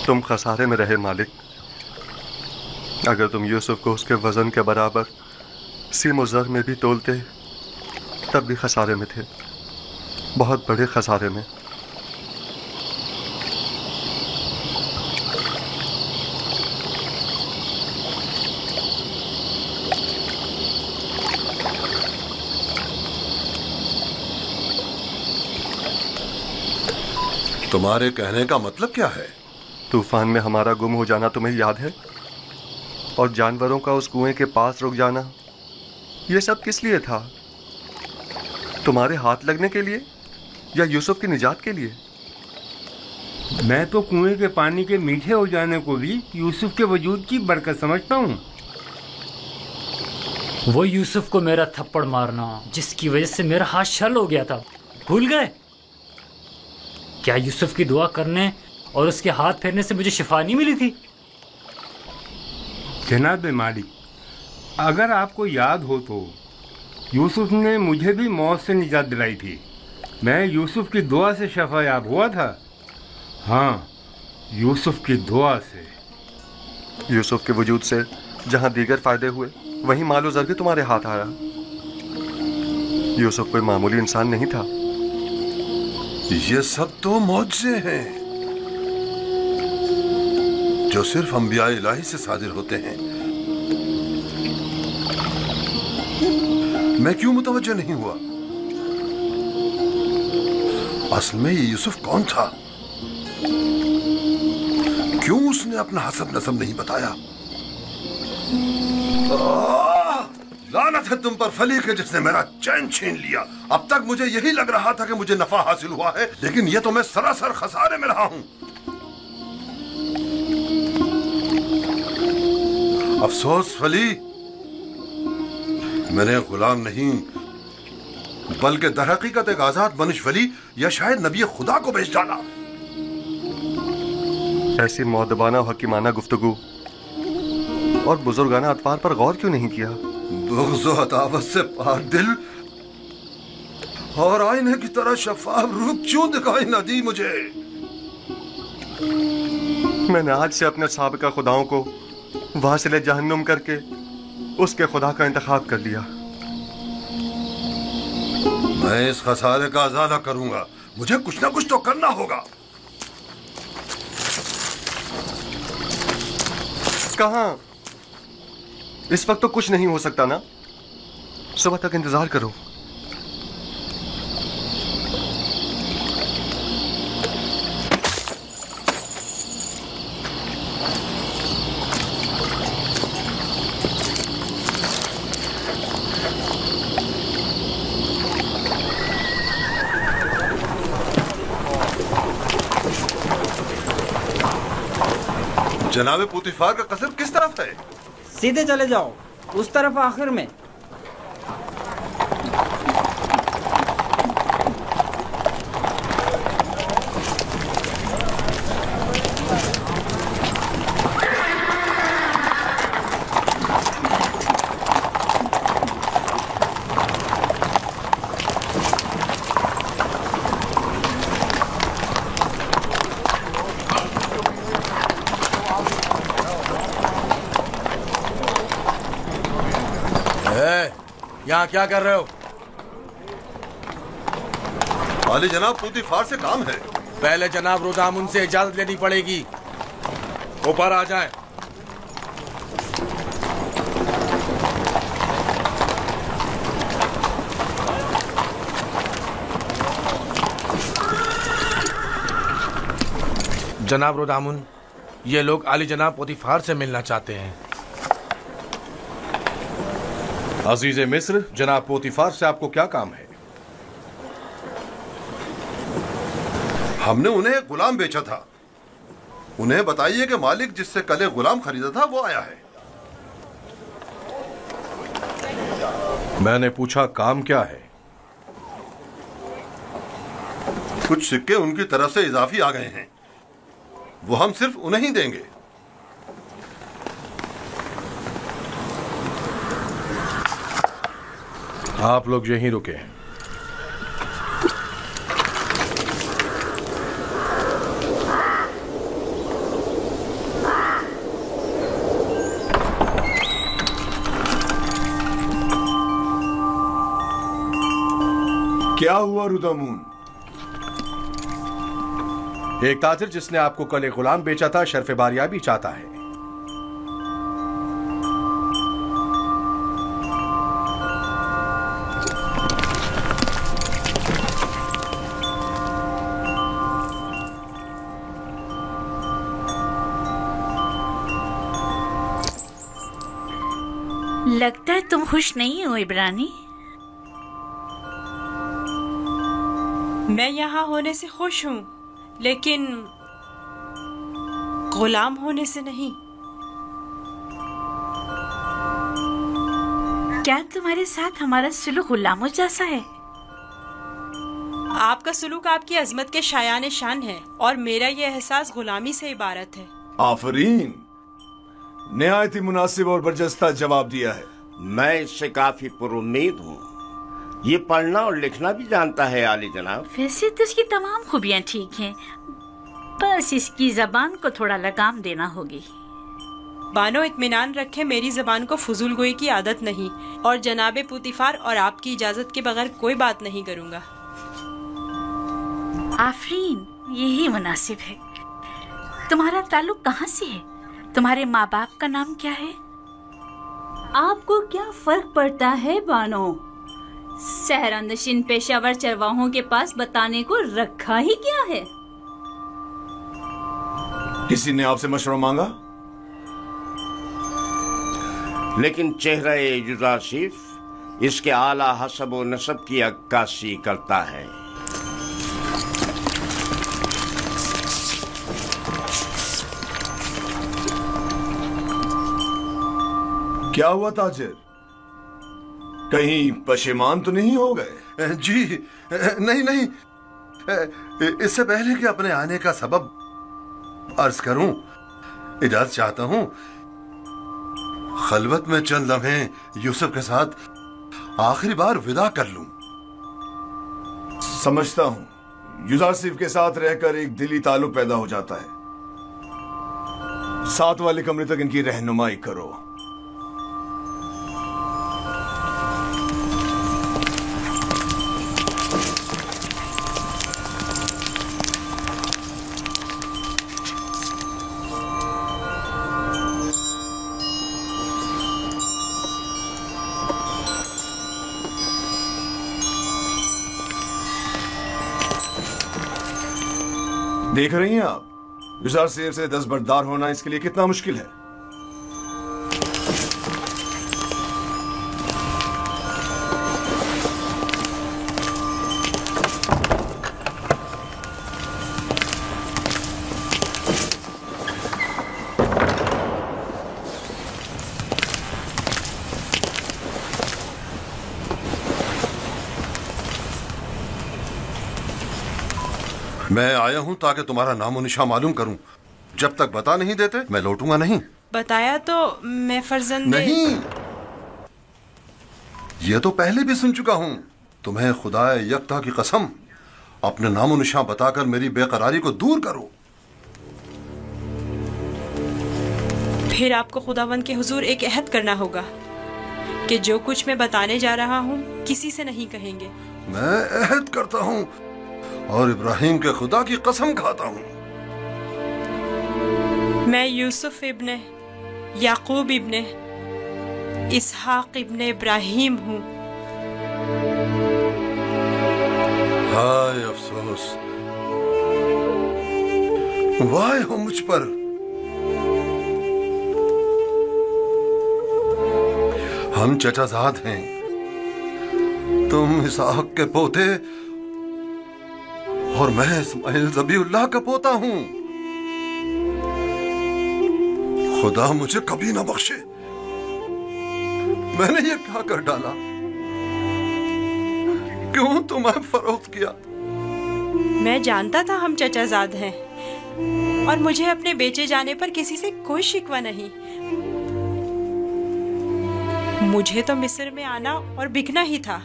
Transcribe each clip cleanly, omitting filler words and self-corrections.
तुम खसारे में रहे मालिक। अगर तुम यूसुफ को उसके वजन के बराबर सीम और ज़र में भी तोलते तब भी खसारे में थे, बहुत बड़े खसारे में। तुम्हारे कहने का मतलब क्या है? तूफान में हमारा गुम हो जाना तुम्हें याद है, और जानवरों का उस कुएं के पास रुक जाना, ये सब किस लिए था? तुम्हारे हाथ लगने के लिए या यूसुफ की निजात के लिए? मैं तो कुएं के पानी के मीठे हो जाने को भी यूसुफ के वजूद की बरकत समझता हूँ। वो यूसुफ को मेरा थप्पड़ मारना जिसकी वजह से मेरा हाथ छल हो गया था, भूल गए? क्या यूसुफ की दुआ करने और उसके हाथ फेरने से मुझे शिफा नहीं मिली थी? जनाब मालिक, अगर आपको याद हो तो यूसुफ ने मुझे भी मौत से निजात दिलाई थी। मैं यूसुफ की दुआ से शफायाब हुआ था। हाँ, यूसुफ की दुआ से। यूसुफ के वजूद से जहां दीगर फायदे हुए, वहीं मालो ज़र भी तुम्हारे हाथ आया। यूसुफ कोई मामूली इंसान नहीं था। ये सब तो मौजज़े हैं जो सिर्फ अंबिया इलाही से सादिर होते हैं। मैं क्यों मुतवज्जो नहीं हुआ? असल में ये यूसुफ कौन था? क्यों उसने अपना हसब नसब नहीं बताया? लानत है तुम पर फली के जिसने मेरा चैन छीन लिया। अब तक मुझे यही लग रहा था कि मुझे नफा हासिल हुआ है, लेकिन यह तो मैं सरासर खसारे में रहा हूं। अफसोस फली, मैंने गुलाम नहीं बल्कि दरहकीकत एक आजाद बनिश वली या शायद नबी खुदा को बेच डाला। ऐसी मौदबाना और हकीमाना गुफ्तगू और बुजुर्गाना अतवार पर गौर क्यों नहीं किया? बुग़्ज़ और अदावत से पाक दिल और आईने की तरह शफाफ रूह क्यों दिखाई न दी मुझे? मैंने आज से अपने साबिका खुदाओं को वासिले जहन्नुम करके उसके खुदा का इंतखाब कर लिया। मैं इस खसारे का अज़ाला करूंगा। मुझे कुछ ना कुछ तो करना होगा। कहां? इस वक्त तो कुछ नहीं हो सकता ना। सुबह तक इंतजार करो। जनाबे पुतिफार का कसर किस तरफ है? सीधे चले जाओ, उस तरफ आखिर में। यहाँ क्या कर रहे हो? वाली जनाब, पुतिफार से काम है। पहले जनाब रुदामुन से इजाजत लेनी पड़ेगी। ऊपर आ जाएं। जनाब रुदामुन, ये लोग आली जनाब पुतिफार से मिलना चाहते हैं। अजीज मिस्र, जनाब पोतीफार से आपको क्या काम है? हमने उन्हें एक गुलाम बेचा था। उन्हें बताइए कि मालिक जिससे कल एक गुलाम खरीदा था वो आया है। मैंने पूछा काम क्या है? कुछ सिक्के उनकी तरफ से इजाफी आ गए हैं, वो हम सिर्फ उन्हें ही देंगे। आप लोग यहीं रुके। क्या हुआ रुदामून? एक ताजिर जिसने आपको कल एक गुलाम बेचा था शर्फ बारियाबी चाहता है। लगता है तुम खुश नहीं हो इब्रानी। मैं यहाँ होने से खुश हूँ, लेकिन गुलाम होने से नहीं। क्या तुम्हारे साथ हमारा सुलूक गुलामों जैसा है? आपका सुलूक आपकी अजमत के शायान शान है और मेरा ये एहसास गुलामी से इबारत है। आफरीन, निहायत ही मुनासिब और बरजस्ता जवाब दिया है। मैं इससे काफी पुरुम्मीद हूँ। ये पढ़ना और लिखना भी जानता है आली जनाब। वैसे तो इसकी तमाम खूबियाँ ठीक हैं, बस इसकी जबान को थोड़ा लगाम देना होगी। बानो इत्मीनान रखे, मेरी जबान को फजूल गोई की आदत नहीं और जनाबे पुतिफार और आपकी इजाजत के बगैर कोई बात नहीं करूँगा। आफरीन, यही मुनासिब है। तुम्हारा ताल्लुक कहाँ से है? तुम्हारे माँ बाप का नाम क्या है? आपको क्या फर्क पड़ता है बानो? सहरानशीन पेशावर चरवाहों के पास बताने को रखा ही क्या है? किसी ने आपसे मशवरा मांगा? लेकिन चेहरा युजासिफ इसके आला हसब व नसब की अक्कासी करता है। क्या हुआ ताजिर? कहीं पशेमान तो नहीं हो गए? जी नहीं नहीं, इससे पहले कि अपने आने का सबब अर्ज करूं, इजाजत चाहता हूं खलवत में चंद लम्हे यूसुफ के साथ आखिरी बार विदा कर लूं। समझता हूं युजासिफ के साथ रहकर एक दिली ताल्लुक पैदा हो जाता है। साथ वाले कमरे तक इनकी रहनुमाई करो। देख रही हैं आप, युजासिफ से दस्तबरदार होना इसके लिए कितना मुश्किल है। मैं आया हूं ताकि तुम्हारा नामो निशा मालूम करूं। जब तक बता नहीं देते मैं लौटूंगा नहीं। बताया तो मैं फर्जंदे नहीं, ये तो पहले भी सुन चुका हूं। तुम्हें खुदाए यकता की कसम, अपने नामो निशा बताकर मेरी बेकरारी को दूर करो। फिर आपको खुदावंद के हुजूर एक अहद करना होगा कि जो कुछ मैं बताने जा रहा हूँ किसी से नहीं कहेंगे। मैं अहद करता हूँ और इब्राहिम के खुदा की कसम खाता हूँ। मैं यूसुफ इब्ने याकूब इब्ने इसहाक इब्ने इब्राहिम हूँ। हाय अफसोस, वाह हो मुझ पर। हम चचाजाद हैं, तुम इसहाक के पोते और मैं इस्माइल ज़बीउल्लाह का पोता हूं। खुदा मुझे कभी ना बख्शे, मैंने ये क्या कर डाला? क्यों तुम्हें फरोख्त किया? मैं जानता था हम चचाजाद हैं और मुझे अपने बेचे जाने पर किसी से कोई शिकवा नहीं। मुझे तो मिस्र में आना और बिकना ही था।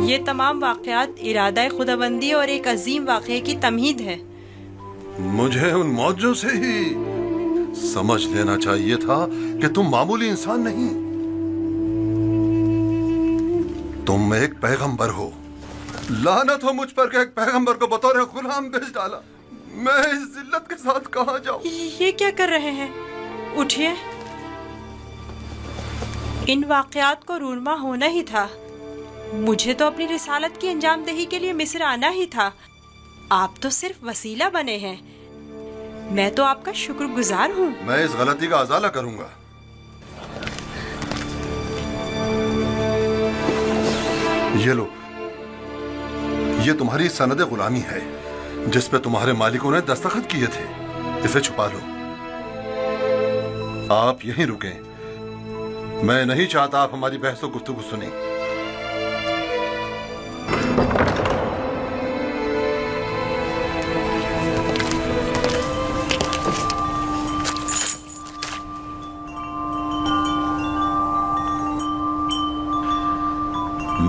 ये तमाम वाक़यात इरादा खुदाबंदी और एक अजीम वाक़े की तमहीद है। मुझे उन मौजों से ही समझ लेना चाहिए था कि तुम मामूली इंसान नहीं। तुम एक पैगंबर हो। लानत हो मुझ पर कि एक पैगंबर को बतौर गुलाम बेच डाला। मैं इस जिल्लत के साथ कहां जाऊं? ये क्या कर रहे हैं? उठिए। इन वाकयात को रूनमा होना ही था। मुझे तो अपनी रिसालत की अंजामदही के लिए मिस्र आना ही था। आप तो सिर्फ वसीला बने हैं। मैं तो आपका शुक्रगुजार हूँ। मैं इस गलती का अजाला करूंगा। ये लो, ये तुम्हारी सनद गुलामी है जिस पे तुम्हारे मालिकों ने दस्तखत किए थे। इसे छुपा लो। आप यहीं रुकें। मैं नहीं चाहता आप हमारी बहस और गुफ्तगू सुने।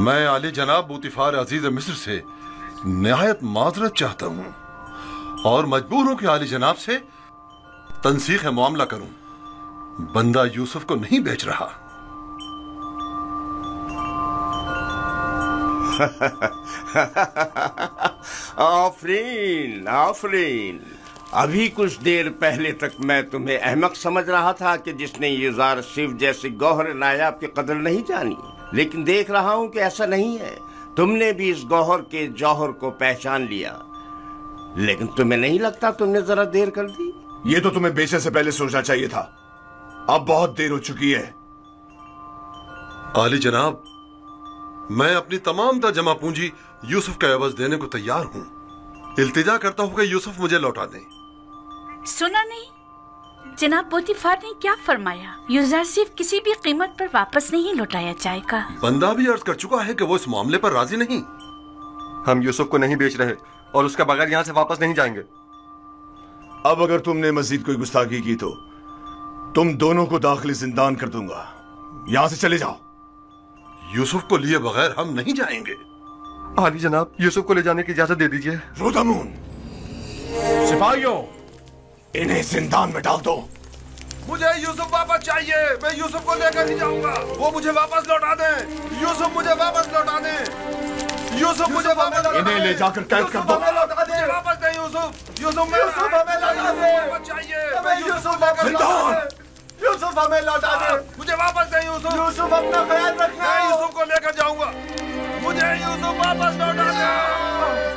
मैं आली जनाब बूतिफार अजीज मिस्र से निहायत माजरत चाहता हूं और मजबूर हूं कि आली जनाब से तनसीख मामला करूं। बंदा यूसुफ को नहीं बेच रहा। आफरीन आफरीन। अभी कुछ देर पहले तक मैं तुम्हें अहमक समझ रहा था कि जिसने युजार शिव जैसे गौहर नायाब की कदर नहीं जानी, लेकिन देख रहा हूं कि ऐसा नहीं है। तुमने भी इस गौहर के जौहर को पहचान लिया। लेकिन तुम्हें नहीं लगता तुमने जरा देर कर दी? ये तो तुम्हें बेचने से पहले सोचना चाहिए था। अब बहुत देर हो चुकी है। आली जनाब, मैं अपनी तमाम तर जमा पूंजी यूसुफ का एवज देने को तैयार हूं। इल्तिजा करता हूं कि यूसुफ मुझे लौटा दें। सुना नहीं? जनाब पोतीफार ने क्या फरमाया? यूसुफ सिर्फ किसी भी कीमत पर वापस नहीं लौटाया जाएगा। बंदा भी अर्ज कर चुका है कि वो इस मामले पर राजी नहीं। हम यूसुफ को नहीं बेच रहे और उसके बगैर यहाँ से वापस नहीं जाएंगे। अब अगर तुमने मजीद कोई गुस्ताखी की तो तुम दोनों को दाखिली जिंदान कर दूंगा। यहाँ से चले जाओ। यूसुफ को लिए बगैर हम नहीं जाएंगे। आली जनाब, यूसुफ को ले जाने की इजाजत दे दीजिए। रोदामून, सिपाहियों, इन्हें जिंदान में डाल दो। मुझे यूसुफ वापस चाहिए। मैं यूसुफ को लेकर ही जाऊंगा। वो मुझे वापस लौटा दें। यूसुफ मुझे वापस लौटा दें। यूसुफ मुझे वापस लौटा दें। इन्हें ले जाकर कैद कर दो। मुझे वापस दें यूसुफ। यूसुफ हमें लौटा दें। चाहिए। हमें यूसुफ लेकर यूसुफ हमें लौटा दें। मुझे वापस दें यूसुफ। यूसुफ अपना ख्याल रखना। मैं यूसुफ को लेकर जाऊंगा। मुझे यूसुफ वापस लौटा दें।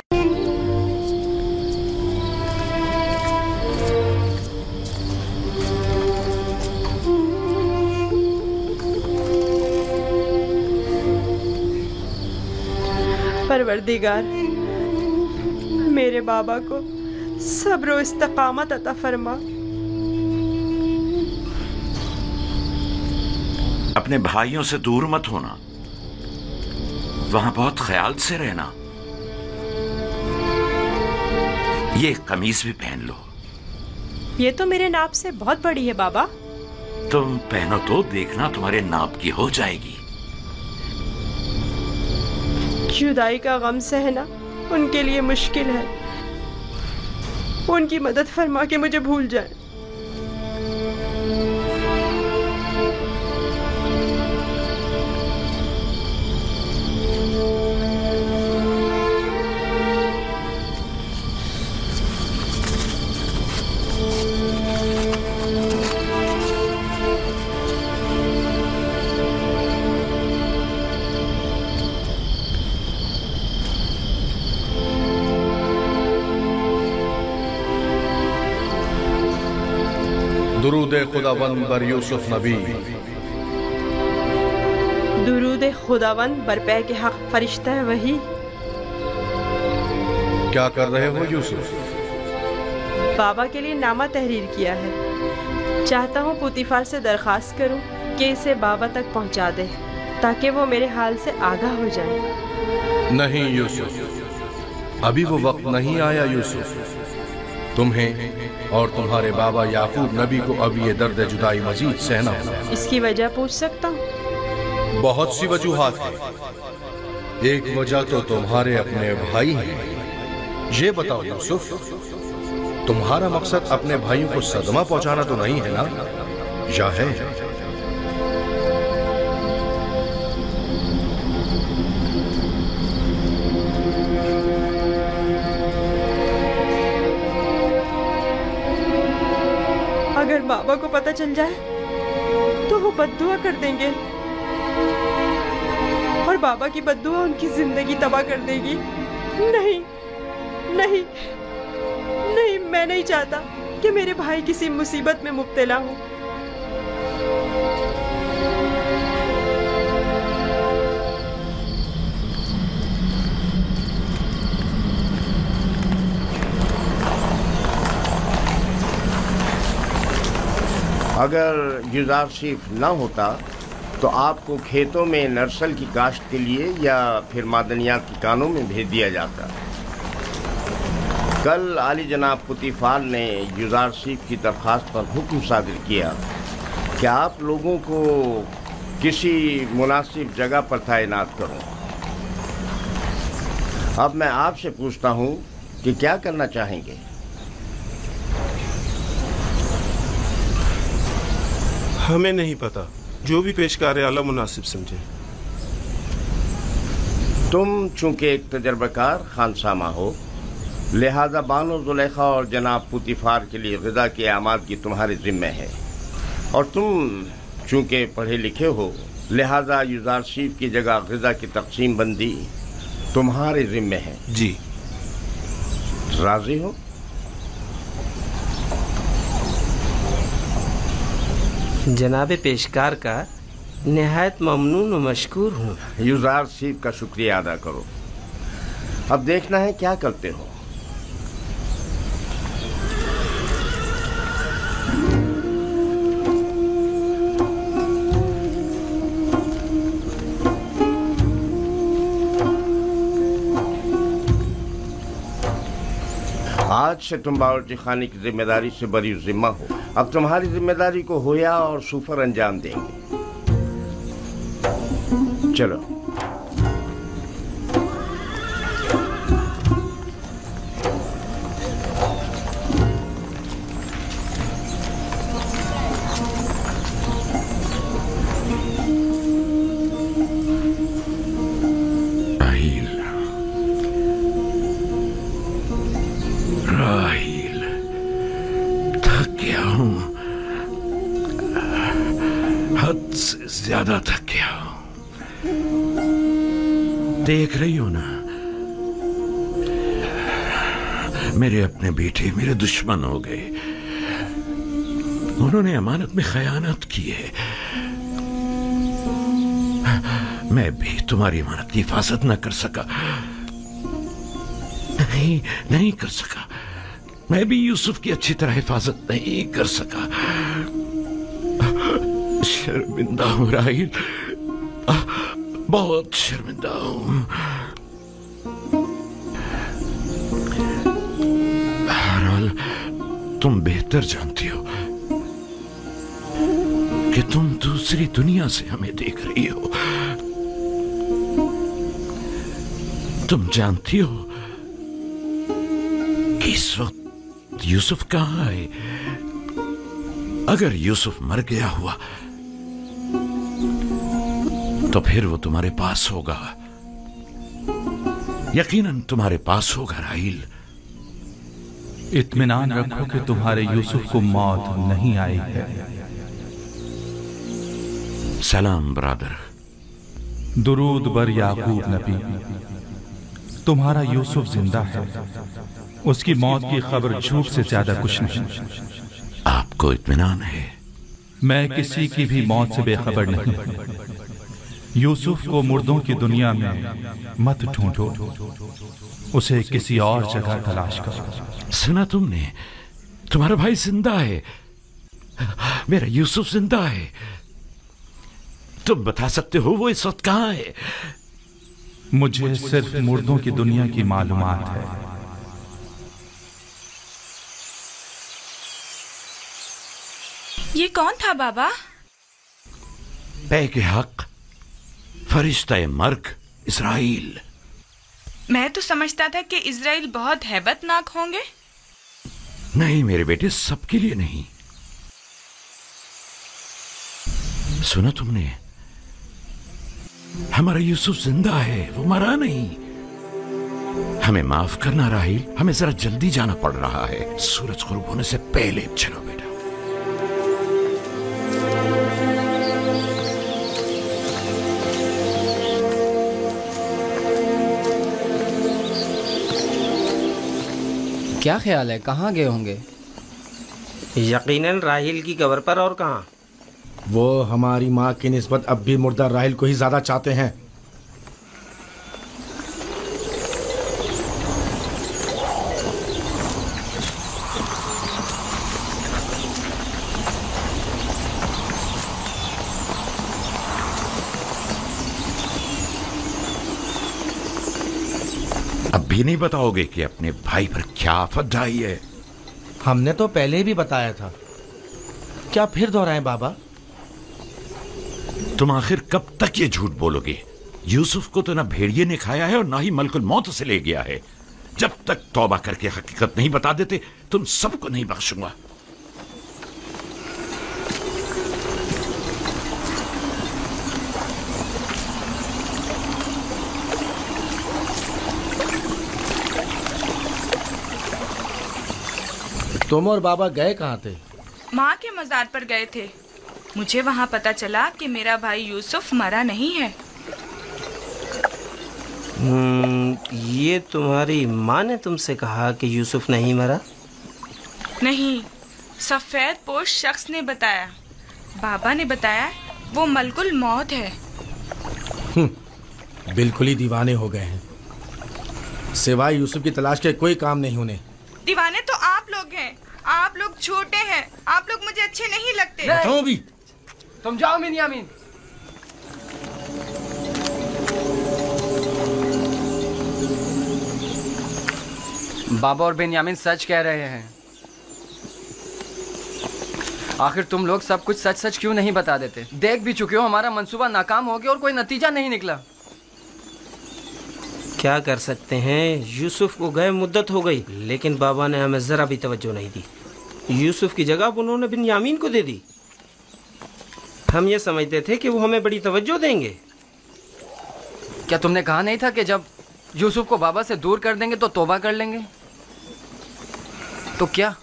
परवरदिगार, मेरे बाबा को सब्र और इस्तकामत अता फरमा। अपने भाइयों से दूर मत होना। वहां बहुत ख्याल से रहना। ये कमीज भी पहन लो। ये तो मेरे नाप से बहुत बड़ी है बाबा। तुम पहनो तो देखना तुम्हारे नाप की हो जाएगी। जुदाई का गम सहना उनके लिए मुश्किल है। उनकी मदद फरमा के मुझे भूल जाए। दुरूद खुदावंद बर यूसुफ नबी। दुरूद खुदावंद बरपे के हक फरिश्ता है वही। क्या कर रहे हो यूसुफ? बाबा के लिए नामा तहरीर किया है। चाहता हूँ पुतीफार से दरखास्त करूँ कि इसे बाबा तक पहुँचा दे ताकि वो मेरे हाल से आगाह हो जाए। नहीं यूसुफ, अभी वो वक्त नहीं आया यूसुफ। तुम्हें और तुम्हारे बाबा याकूब नबी को अब ये दर्द जुदाई मजीद सहना होगा। इसकी वजह पूछ सकता हूँ? बहुत सी वजूहात हैं। एक वजह तो तुम्हारे अपने भाई हैं। ये बताओ यूसुफ, तुम्हारा मकसद अपने भाइयों को सदमा पहुंचाना तो नहीं है ना, या है? बाबा को पता चल जाए तो वो बद्दुआ कर देंगे और बाबा की बद्दुआ उनकी जिंदगी तबाह कर देगी। नहीं नहीं नहीं, मैं नहीं चाहता कि मेरे भाई किसी मुसीबत में मुब्तला हो। अगर युजार सीफ ना होता तो आपको खेतों में नर्सल की काश्त के लिए या फिर मादनियात की कानों में भेज दिया जाता। कल आली जनाब पुतीफार ने युजार सीफ की दरख्वास्त पर हुक्म सादिर किया कि आप लोगों को किसी मुनासिब जगह पर तैनात करूं। अब मैं आपसे पूछता हूं कि क्या करना चाहेंगे? हमें नहीं पता, जो भी पेशकार आला मुनासिब समझे। तुम चूंकि एक तजर्बाकार खानसामा हो, लिहाजा बानो जुलेखा और जनाब पुतीफार के लिए ग़िज़ा की आमादगी तुम्हारे ज़िम्मे है, और तुम चूंकि पढ़े लिखे हो, लिहाजा युजार सीफ की जगह ग़िज़ा की तकसीम बंदी तुम्हारे ज़िम्मे है। जी। राज़ी हो? जनाब पेशकार का निहायत ममनून व मशकूर हूँ। युजार सीफ का शुक्रिया अदा करो। अब देखना है क्या करते हो। आज से तुम बावर्ची खाने की जिम्मेदारी से बरी जिम्मा हो। अब तुम्हारी जिम्मेदारी को होया और सुफर अंजाम देंगे। चलो। ज्यादा थक गया हूं। देख रही हो ना, मेरे अपने बेटे मेरे दुश्मन हो गए। उन्होंने अमानत में खयानत की है। मैं भी तुम्हारी अमानत की हिफाजत न कर सका। नहीं कर सका। मैं भी यूसुफ की अच्छी तरह हिफाजत नहीं कर सका। शर्मिंदा हूं राहिल, बहुत शर्मिंदा हूं। बहरहाल तुम बेहतर जानती हो कि तुम दूसरी दुनिया से हमें देख रही हो। तुम जानती हो कि इस वक्त यूसुफ कहां है। अगर यूसुफ मर गया हुआ तो फिर वो तुम्हारे पास होगा, यकीनन तुम्हारे पास होगा राहिल। इत्मीनान रखो कि तुम्हारे यूसुफ को मौत नहीं आई है। सलाम ब्रदर। दुरूद बर याकूब नबी। तुम्हारा यूसुफ जिंदा है। उसकी मौत की खबर झूठ से ज्यादा कुछ नहीं। आपको इत्मीनान है? मैं किसी की भी मौत से बेखबर नहीं। यूसुफ को मुर्दों की दुनिया में मत ढूंढो, उसे किसी और जगह तलाश करो। सुना तुमने? तुम्हारा भाई जिंदा है। मेरा यूसुफ जिंदा है। तुम बता सकते हो वो इस वक्त कहां है? मुझे सिर्फ मुर्दों की दुनिया की मालूमात है। ये कौन था बाबा? पैके हक, फरिश्ता मर्ग इस्राइल। मैं तो समझता था कि इस्राइल बहुत हैबतनाक होंगे। नहीं मेरे बेटे, सबके लिए नहीं। सुना तुमने? हमारा यूसुफ जिंदा है, वो मरा नहीं। हमें माफ करना राहिल, हमें जरा जल्दी जाना पड़ रहा है। सूरज गुरूब होने से पहले। चलो बेटा। क्या ख्याल है, कहाँ गए होंगे? यकीनन राहिल की कब्र पर, और कहाँ। वो हमारी माँ की निस्बत अब भी मुर्दा राहिल को ही ज्यादा चाहते हैं। अब भी नहीं बताओगे कि अपने भाई पर क्या आफत ढाई है? हमने तो पहले भी बताया था, क्या फिर दोहराएं बाबा? तुम आखिर कब तक ये झूठ बोलोगे? यूसुफ को तो ना भेड़िए ने खाया है और ना ही मलकुल मौत से ले गया है। जब तक तौबा करके हकीकत नहीं बता देते तुम सबको नहीं बख्शूंगा। तुम और बाबा गए कहाँ थे? माँ के मजार पर गए थे। मुझे वहाँ पता चला कि मेरा भाई यूसुफ मरा नहीं है। ये तुम्हारी माँ ने तुमसे कहा कि यूसुफ नहीं मरा? नहीं, सफेद पोश शख्स ने बताया। बाबा ने बताया वो मलकुल मौत है। बिल्कुल ही दीवाने हो गए हैं। सिवाय यूसुफ की तलाश के कोई काम नहीं उन्हें। दीवाने तो आप लोग हैं। आप लोग छोटे हैं। आप लोग मुझे अच्छे नहीं लगते। बताओ भी। तुम जाओ बिन्यामीन। बाबा और बिन्यामीन सच कह रहे हैं। आखिर तुम लोग सब कुछ सच सच क्यों नहीं बता देते? देख भी चुके हो हमारा मंसूबा नाकाम हो गया और कोई नतीजा नहीं निकला। क्या कर सकते हैं, यूसुफ को गए मुद्दत हो गई, लेकिन बाबा ने हमें जरा भी तवज्जो नहीं दी। यूसुफ की जगह उन्होंने बिन्यामीन को दे दी। हम ये समझते थे कि वो हमें बड़ी तवज्जो देंगे। क्या तुमने कहा नहीं था कि जब यूसुफ को बाबा से दूर कर देंगे तो तौबा कर लेंगे? तो क्या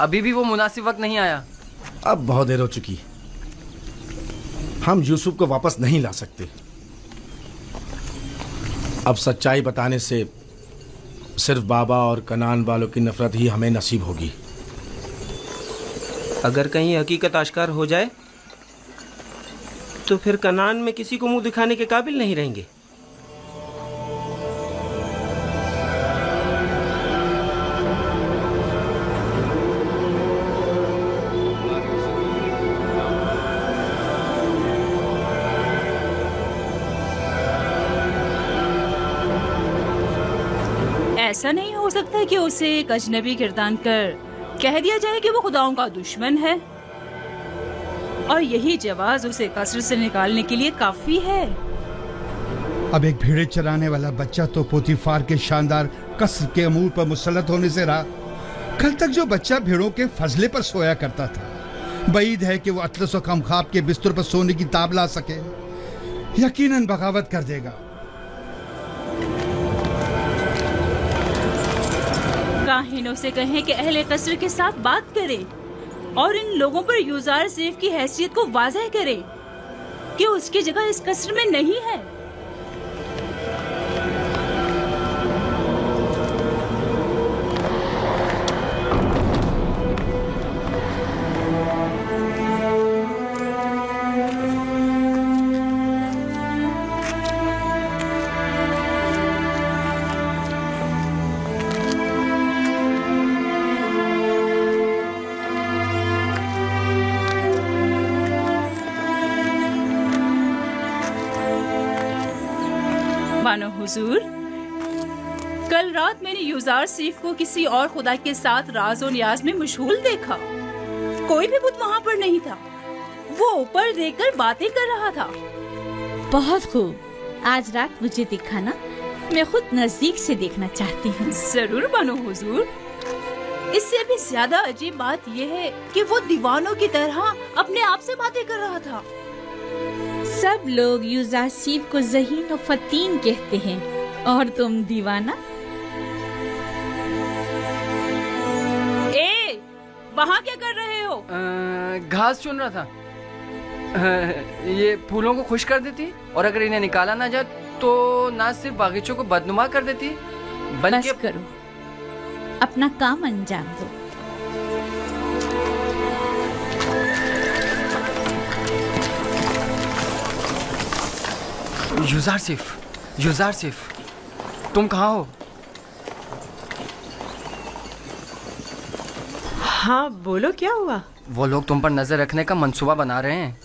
अभी भी वो मुनासिब वक्त नहीं आया? अब बहुत देर हो चुकी। हम यूसुफ को वापस नहीं ला सकते। अब सच्चाई बताने से सिर्फ बाबा और कनान वालों की नफरत ही हमें नसीब होगी। अगर कहीं हकीकत आश्कार हो जाए तो फिर कनान में किसी को मुंह दिखाने के काबिल नहीं रहेंगे। ऐसा नहीं हो सकता कि उसे एक अजनबी गिरदान कर कह दिया जाए कि वो खुदाओं का दुश्मन है और यही जवाज उसे कसर से निकालने के लिए काफी है। अब एक भेड़े चराने वाला बच्चा तो पोतीफार के शानदार कसर के अमूर पर मुसल्लत होने से रहा। कल तक जो बच्चा भेड़ों के फजले पर सोया करता था, बईद है कि वो अतलस और कमखाब के बिस्तर पर सोने की ताब ला सके। यकीनन बगावत कर देगा। काहिनों से कहें कि अहले कसर के साथ बात करें और इन लोगों पर यूजार सेफ की हैसियत को वाज़ह करें कि उसकी जगह इस कसर में नहीं है। मानो हुजूर, कल रात मैंने यूजार सीफ को किसी और खुदा के साथ राज और नियाज में मशगूल देखा। कोई भी बुत वहाँ पर नहीं था। वो ऊपर देखकर बातें कर रहा था। बहुत खूब, आज रात मुझे दिखाना, मैं खुद नजदीक से देखना चाहती हूँ। जरूर मानो हुजूर। इससे भी ज्यादा अजीब बात यह है कि वो दीवानों की तरह अपने आप से बातें कर रहा था। सब लोग यूजासीफ को ज़हीन और फतीन कहते हैं और तुम दीवाना। ए, वहाँ क्या कर रहे हो? घास चुन रहा था। ये फूलों को खुश कर देती और अगर इन्हें निकाला ना जाए तो ना सिर्फ बागीचों को बदनुमा कर देती बस करो। अपना काम अंजाम दो। युजार सिफ, तुम कहाँ हो? हाँ बोलो, क्या हुआ? वो लोग तुम पर नजर रखने का मंसूबा बना रहे हैं।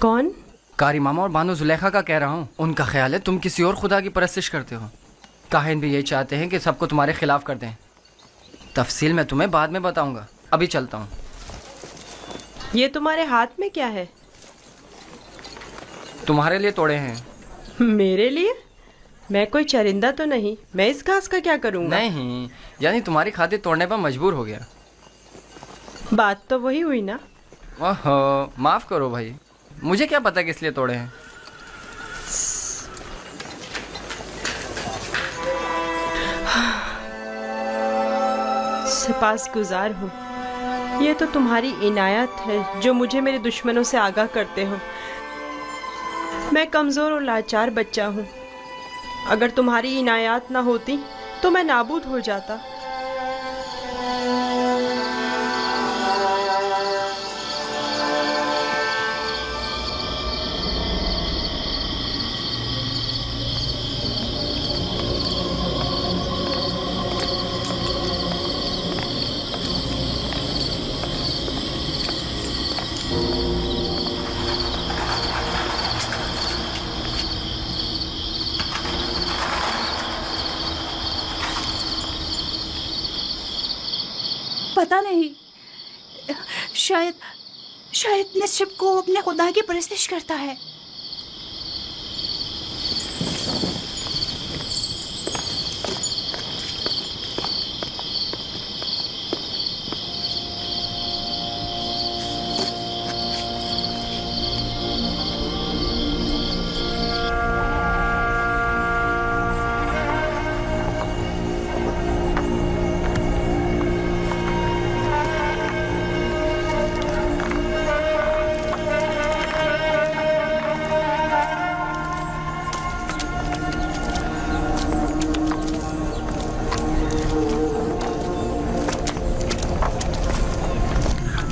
कौन? कारी मामा और बानो जुलेखा का कह रहा हूँ। उनका ख्याल है तुम किसी और खुदा की परस्तिश करते हो। काहिन भी यही चाहते हैं कि सबको तुम्हारे खिलाफ कर दें। तफसील मैं तुम्हें बाद में बताऊंगा, अभी चलता हूँ। ये तुम्हारे हाथ में क्या है? तुम्हारे लिए तोड़े हैं। मेरे लिए? मैं कोई चरिंदा तो नहीं, मैं इस घास का क्या करूँगा? नहीं, यानी तुम्हारी खातिर तोड़ने पर मजबूर हो गया। बात तो वही हुई ना। ओहो, माफ करो भाई, मुझे क्या पता किस लिए तोड़े हैं। सिपासगुजार हूँ। ये तो तुम्हारी इनायत है जो मुझे मेरे दुश्मनों से आगाह करते हो। मैं कमजोर और लाचार बच्चा हूँ। अगर तुम्हारी इनायत ना होती तो मैं नाबूद हो जाता। पता नहीं, शायद निश्चित को अपने खुदा की परस्तिश करता है।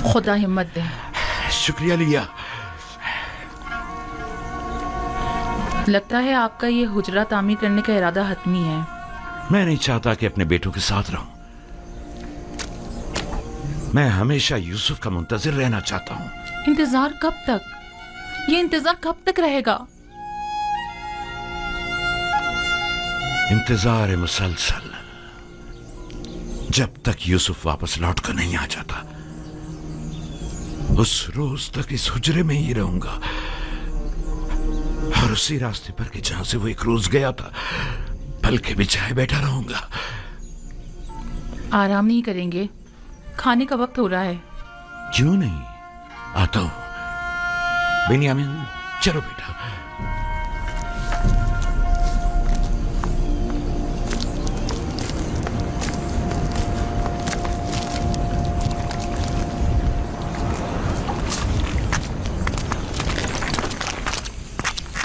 खुदा हिम्मत दे। शुक्रिया लिया। लगता है आपका ये हुजरा तामीर करने का इरादा हतमी है। मैं नहीं चाहता कि अपने बेटों के साथ रहूं। मैं हमेशा यूसुफ का मुंतजिर रहना चाहता हूं। इंतजार कब तक? ये इंतजार कब तक रहेगा? इंतजार है मुसलसल, जब तक यूसुफ वापस लौट कर नहीं आ जाता। उस रोज तक इस हुजरे में ही रहूंगा और उसी रास्ते पर कि जहां से वो एक रोज गया था पलके बिछाए बैठा रहूंगा। आराम नहीं करेंगे? खाने का वक्त हो रहा है। क्यों नहीं, आता हूं। बेनियामिन, चलो बेटा।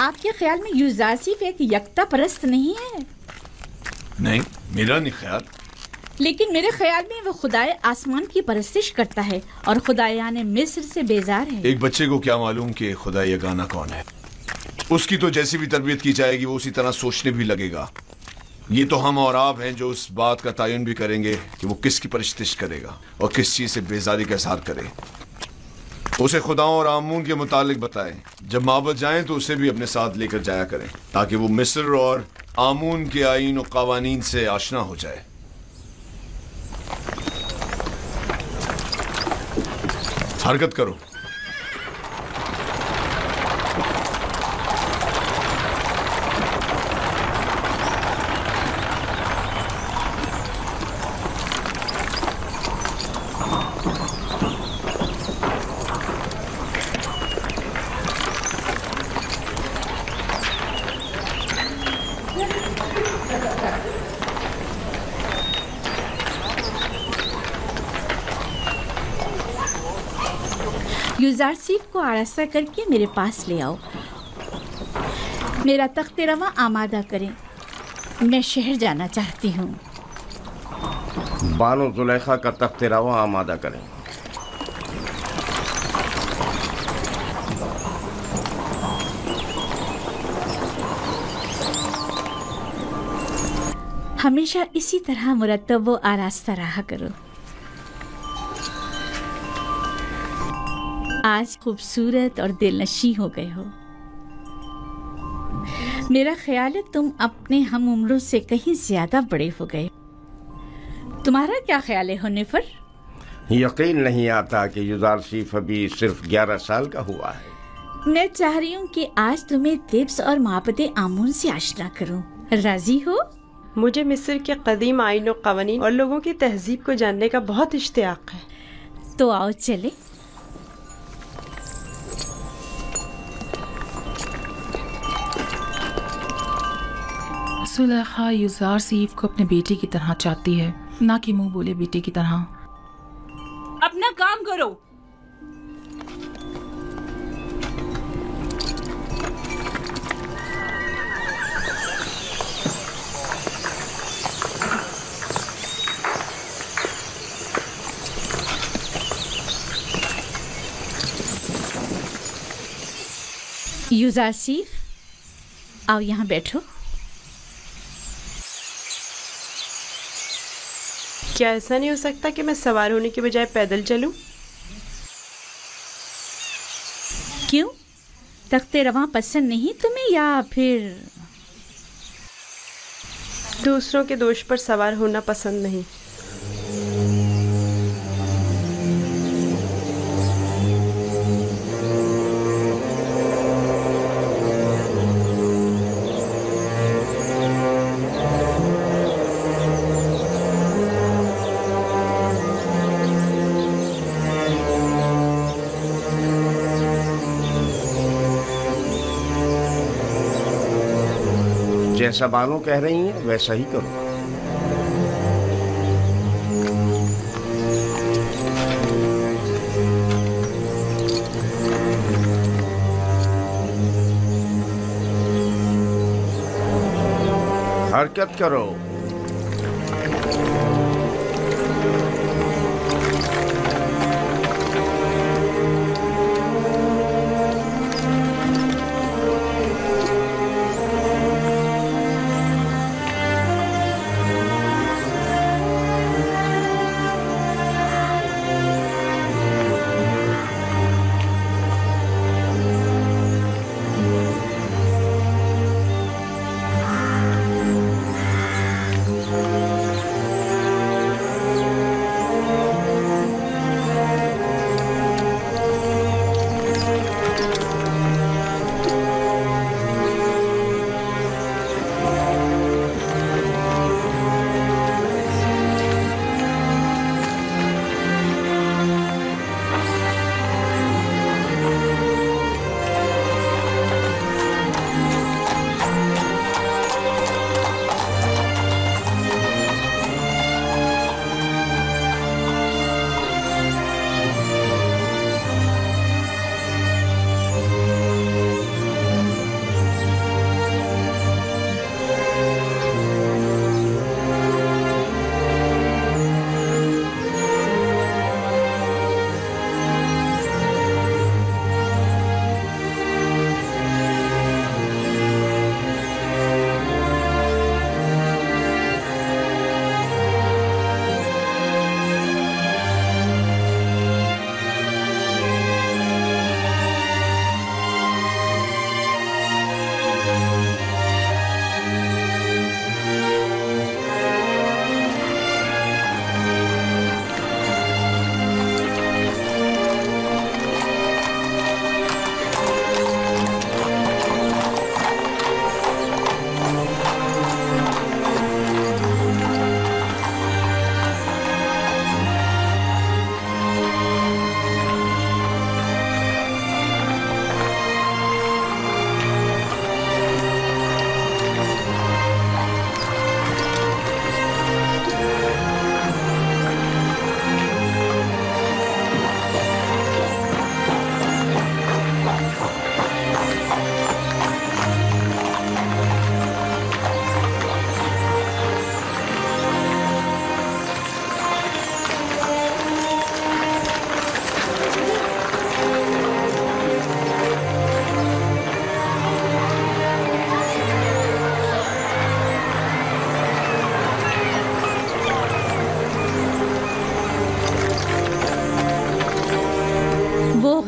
आपके ख्याल में यूजारसिफ एक यकता परस्त नहीं है? नहीं, मेरा नहीं ख्याल। लेकिन मेरे ख्याल में वो खुदाए आसमान की परस्तिश करता है और खुदायाने मिस्र से बेजार है। एक बच्चे को क्या मालूम कि खुदा यगाना कौन है। उसकी तो जैसी भी तरबियत की जाएगी वो उसी तरह सोचने भी लगेगा। ये तो हम और आप हैं जो उस बात का तयन भी करेंगे कि वो किसकी परस्तिश करेगा और किस चीज से बेजारी का इजहार करे। उसे खुदाओं और आमून के मुतालिक बताएं। जब माबद जाएं तो उसे भी अपने साथ लेकर जाया करें ताकि वो मिस्र और आमून के आईन और कवानीन से आशना हो जाए। हरकत करो। यूजारसिफ को आरास्ता करके मेरे पास ले आओ। मेरा तख्त रवा आमादा करें। मैं शहर जाना चाहती हूँ। बानो जुलेखा का तख्त रवा आमादा करें। हमेशा इसी तरह मुरत्तब व आरास्ता रहा करो। आज खूबसूरत और दिलनशी हो गए हो। मेरा ख्याल है तुम अपने हम उम्रों से कहीं ज्यादा बड़े हो गए। तुम्हारा क्या ख्याल है हुन्नेफर? यकीन नहीं आता कि युजारसीफ अभी सिर्फ 11 साल का हुआ है। मैं चाह रही हूँ कि आज तुम्हें तिब्स और माबदे आमून से आशना करूँ। राजी हो? मुझे मिस्र के कदीम आईन और कवानीन और लोगों की तहजीब को जानने का बहुत इश्तियाक है। तो आओ चले। सुलेखा युजारसीफ को अपने बेटी की तरह चाहती है, ना कि मुंह बोले बेटी की तरह। अपना काम करो। युजारसीफ, आओ यहाँ बैठो। क्या ऐसा नहीं हो सकता कि मैं सवार होने के बजाय पैदल चलूं? क्यों? तख्ते रवां पसंद नहीं तुम्हें, या फिर दूसरों के दोष पर सवार होना पसंद नहीं? जैसा बानो कह रही हैं वैसा ही करो। हरकत करो।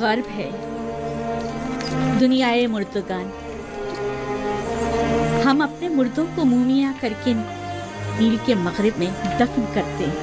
गर्भ है, दुनियाए मुर्दगान। हम अपने मुर्दों को मूमिया करके नील के मगरिब में दफन करते हैं।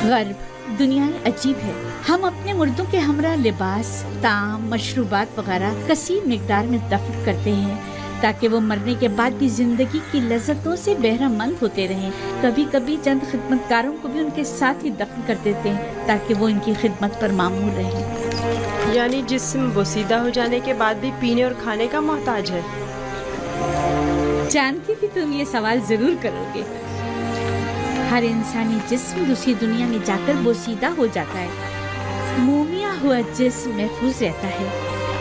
गर्भ दुनियाए अजीब है। हम अपने मुर्दों के हमरा लिबास, ताम, मशरूबात वगैरह कसीर मिकदार में दफन करते हैं ताकि वो मरने के बाद भी जिंदगी की लज्जतों से बहरामंद होते रहें। कभी कभी चंद खिदमतकारों को भी उनके साथ ही दफन कर देते हैं ताकि वो इनकी खिदमत पर मामूल रहें। यानी जिस्म बोसीदा हो जाने के बाद भी पीने और खाने का मोहताज है। जानती थी तुम ये सवाल जरूर करोगे। हर इंसानी जिस्म दूसरी दुनिया में जाकर बोसीदा हो जाता है। मोमिया हुआ जिस्म महफूज रहता है,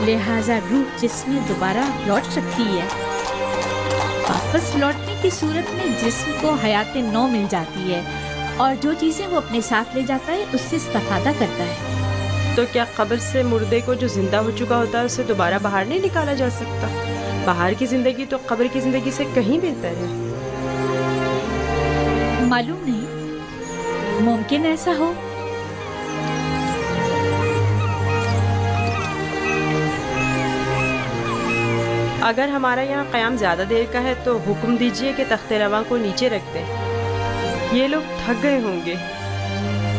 लिहाजा रूह जिस्म में दोबारा लौट सकती है। वापस लौटने की सूरत में जिस्म को हयात नौ मिल जाती है और जो चीजें वो अपने साथ ले जाता है उससे इस्तेफादा करता है। तो क्या कब्र से मुर्दे को जो जिंदा हो चुका होता है उसे दोबारा बाहर नहीं निकाला जा सकता? बाहर की जिंदगी तो कब्र की जिंदगी से कहीं बेहतर है। मालूम नहीं, मुमकिन ऐसा हो। अगर हमारा यहाँ क़याम ज्यादा देर का है तो हुक्म दीजिए कि तख्ते रवा को नीचे रख दें। ये लोग थक गए होंगे।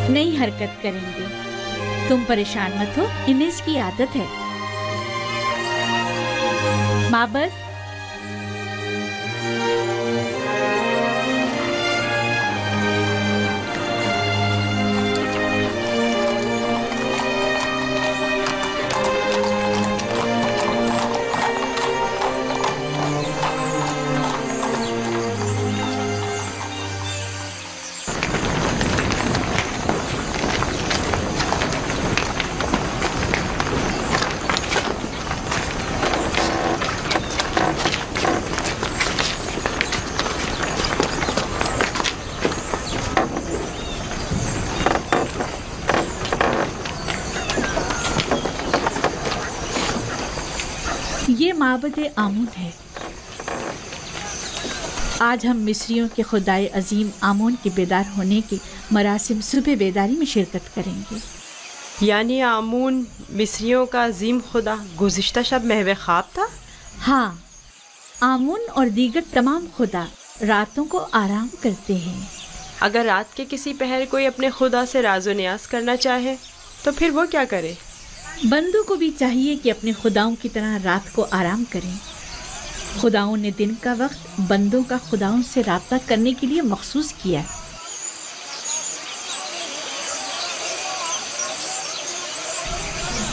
नहीं हरकत करेंगे, तुम परेशान मत हो, इन्हें इसकी आदत है। माबद ये माबद आमून है। आज हम मिस्रियों के खुदाए अजीम आमून के बेदार होने के मरासिम सुबह बेदारी में शिरकत करेंगे। यानी आमून मिस्रियों का अजीम खुदा गुज़िश्ता शब महवे ख्वाब था? हाँ, आमून और दीगर तमाम खुदा रातों को आराम करते हैं। अगर रात के किसी पहर कोई अपने खुदा से राज़ो न्याज़ करना चाहे तो फिर वो क्या करे? बंदों को भी चाहिए कि अपने खुदाओं की तरह रात को आराम करें। खुदाओं ने दिन का वक्त बंदों का खुदाओं से राब्ता करने के लिए मखसूस किया।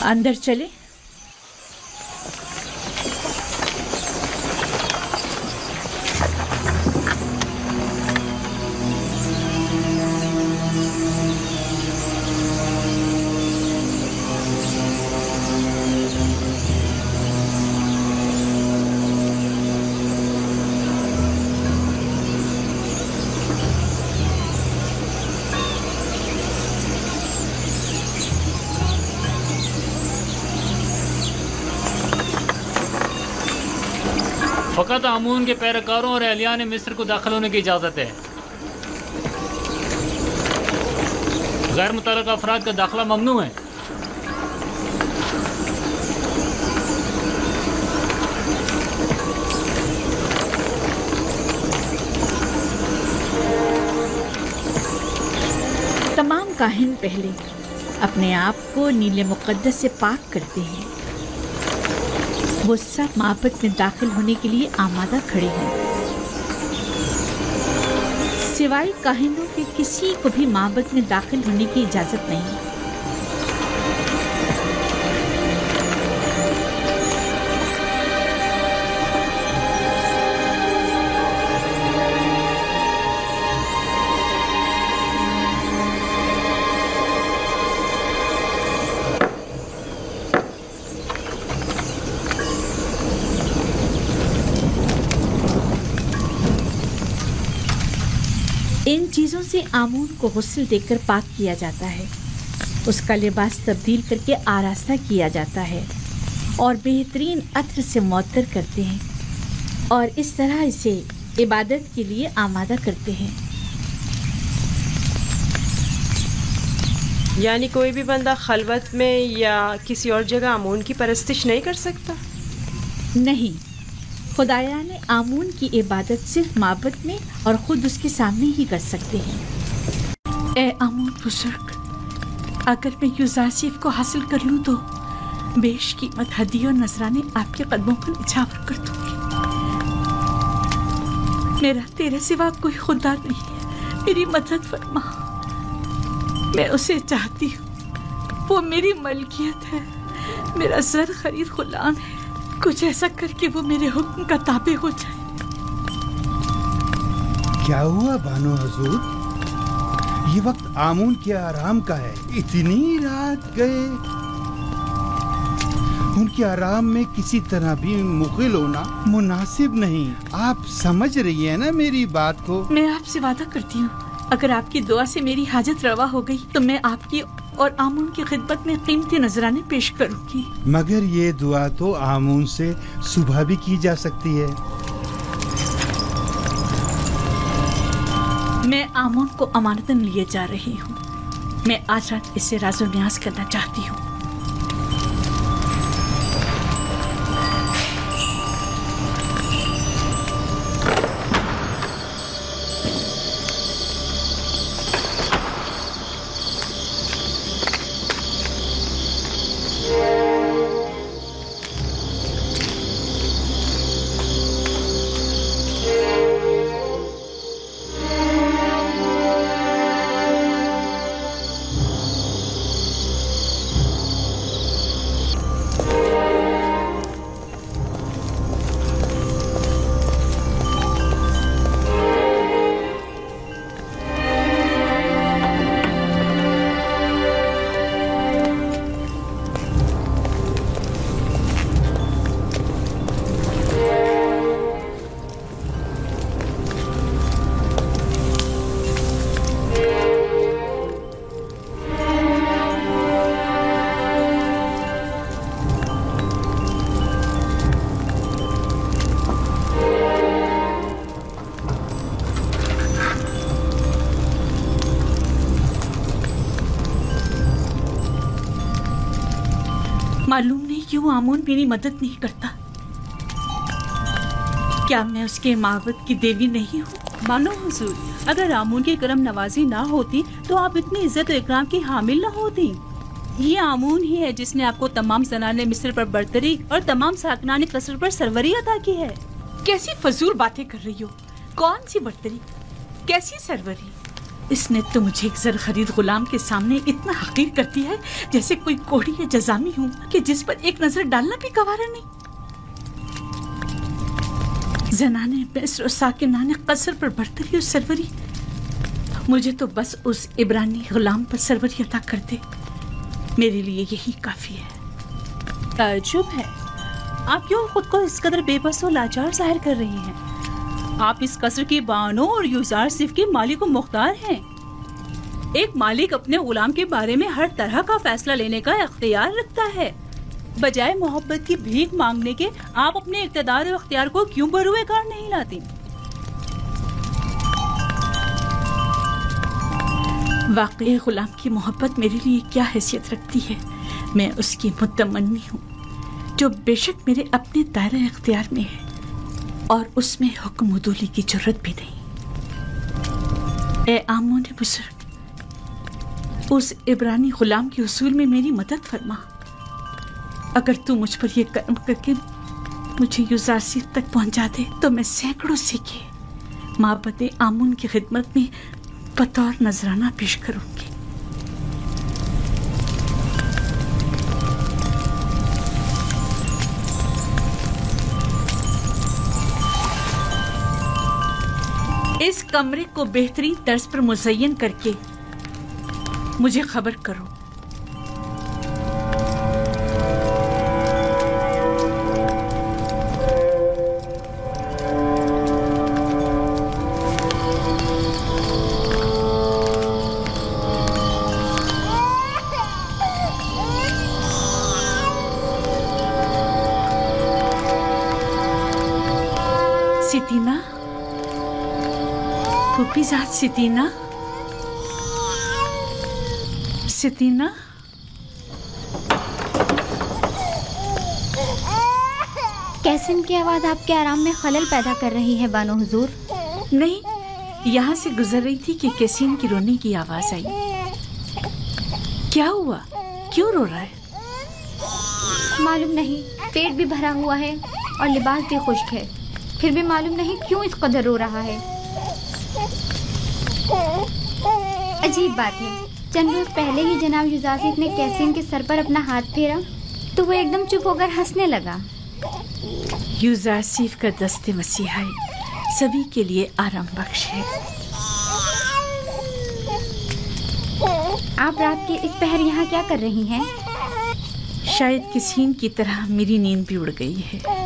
अंदर चले। फ़कत आमून के पैरकारों और अहलियान मिस्र को दाखिल होने की इजाज़त है। गैर मुतल्लक़ा अफराद का दाखिला ममनू है। तमाम काहिन पहले अपने आप को नीले मुक़द्दस से पाक करते हैं। वो सब माबद में दाखिल होने के लिए आमादा खड़े हैं। सिवाय काहिनों के किसी को भी माबद में दाखिल होने की इजाजत नहीं। इन चीज़ों से आमून को गुस्ल देकर पाक किया जाता है, उसका लिबास तब्दील करके आरास्ता किया जाता है और बेहतरीन अत्र से मुअत्तर करते हैं और इस तरह इसे इबादत के लिए आमादा करते हैं। यानी कोई भी बंदा खलवत में या किसी और जगह आमून की परस्तिश नहीं कर सकता? नहीं, खुदाया ने आमून की इबादत सिर्फ माबद में और खुद उसके सामने ही कर सकते हैं। ए आमून बुजुर्ग, अगर मैं यूजारसीफ को हासिल कर लूँ तो बेशकीमत हदी और नजराने आपके कदमों पर निछावर कर दूंगी। मेरा तेरे सिवा कोई खुदा नहीं है, मेरी मदद फरमा। मैं उसे चाहती हूँ, वो मेरी मलकियत है, मेरा ज़र खरीद गुलाम है। कुछ ऐसा करके वो मेरे हुक्म का ताबे हो जाए। क्या हुआ बानो हजूर? ये वक्त आमून के आराम का है, इतनी रात गए। उनके आराम में किसी तरह भी मुग़िल होना मुनासिब नहीं। आप समझ रही है ना मेरी बात को? मैं आपसे वादा करती हूँ, अगर आपकी दुआ से मेरी हाजत रवा हो गई तो मैं आपकी और आमून की खिदमत में कीमती नजराने पेश करूंगी। मगर ये दुआ तो आमून से सुबह भी की जा सकती है। मैं आमून को अमानतन लिए जा रही हूँ। मैं आज रात इससे राज़ो न्याज करना चाहती हूँ। मालूम नहीं क्यों आमून मेरी मदद नहीं करता। क्या मैं उसके माबद की देवी नहीं हूँ? मानो हुजूर, अगर आमून की करम नवाजी ना होती तो आप इतनी इज्जत और इकराम की हामिल ना होती। ये आमून ही है जिसने आपको तमाम ज़नाने मिस्र पर बरतरी और तमाम साकनाने कसर पर सरवरी अता की है। कैसी फजूल बातें कर रही हो? कौन सी बरतरी, कैसी सरवरी? इसने तो मुझे एक ज़र खरीद गुलाम के सामने इतना हकीर कर दिया है जैसे कोई कोढ़ी या जजामी हूँ कि जिस पर एक नजर डालना भी गवारा नहीं। जनाने मिस्र और साकिनाने कसर पर बरतरी और सरवरी, मुझे तो बस उस इब्रानी गुलाम पर सरवरी अता कर दे, मेरे लिए यही काफी है। ताज्जुब है, आप क्यों खुद को इस कदर बेबस और लाचार जाहिर कर रही हैं? आप इस कसर की बानो और यूजार सिर्फ के मालिक व मुख्तार हैं। एक मालिक अपने गुलाम के बारे में हर तरह का फैसला लेने का इख्तियार रखता है। बजाय मोहब्बत की भीख मांगने के आप अपने इख्तियार और इख्तियार को क्यों बरूए कार नहीं लाती? वाकई गुलाम की मोहब्बत मेरे लिए क्या हैसियत रखती है? मैं उसकी मुतमन्नी हूँ जो बेशक मेरे अपने दायरे इख्तियार में है और उसमें हुक्म उदूली की जरूरत भी नहीं। ए आमून बुजुर्ग, उस इब्रानी गुलाम के उसूल में मेरी मदद फरमा। अगर तू मुझ पर यह कर्म करके मुझे यूजारसीफ तक पहुंचा दे तो मैं सैकड़ों सीखे माबद आमून की खिदमत में बतौर नजराना पेश करूंगी। इस कमरे को बेहतरीन तर्ज पर मुज़य्यन करके मुझे खबर करो। सितीना, फूफीजाद सितीना, सतीना, कैसिन की आवाज़ आपके आराम में खलल पैदा कर रही है बानो हुजूर। नहीं, यहाँ से गुजर रही थी कि कैसिन की रोने की आवाज़ आई। क्या हुआ? क्यों रो रहा है? मालूम नहीं, पेट भी भरा हुआ है और लिबास भी खुश्क है, फिर भी मालूम नहीं क्यों इस कदर रो रहा है। अजीब बात है, चंद रोज पहले ही जनाब युजासिफ ने कैसिन के सर पर अपना हाथ फेरा तो वो एकदम चुप होकर हंसने लगा। युजासिफ का दस्ते मसीहा सभी के लिए आराम बख्श है। आप रात के इस पहर यहाँ क्या कर रही हैं? शायद किसी की तरह मेरी नींद भी उड़ गई है।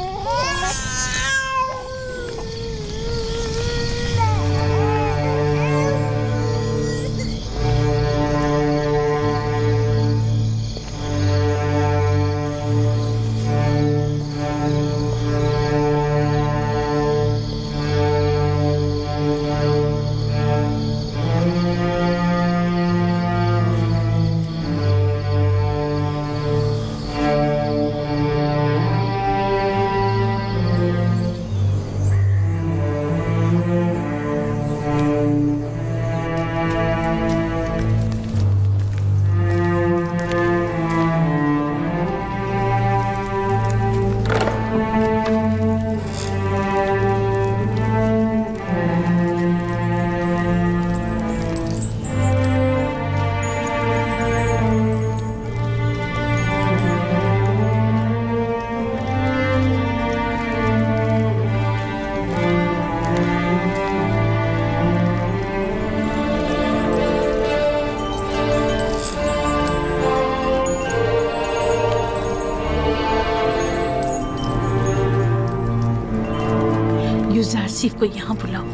युजासिफ को यहाँ बुलाओ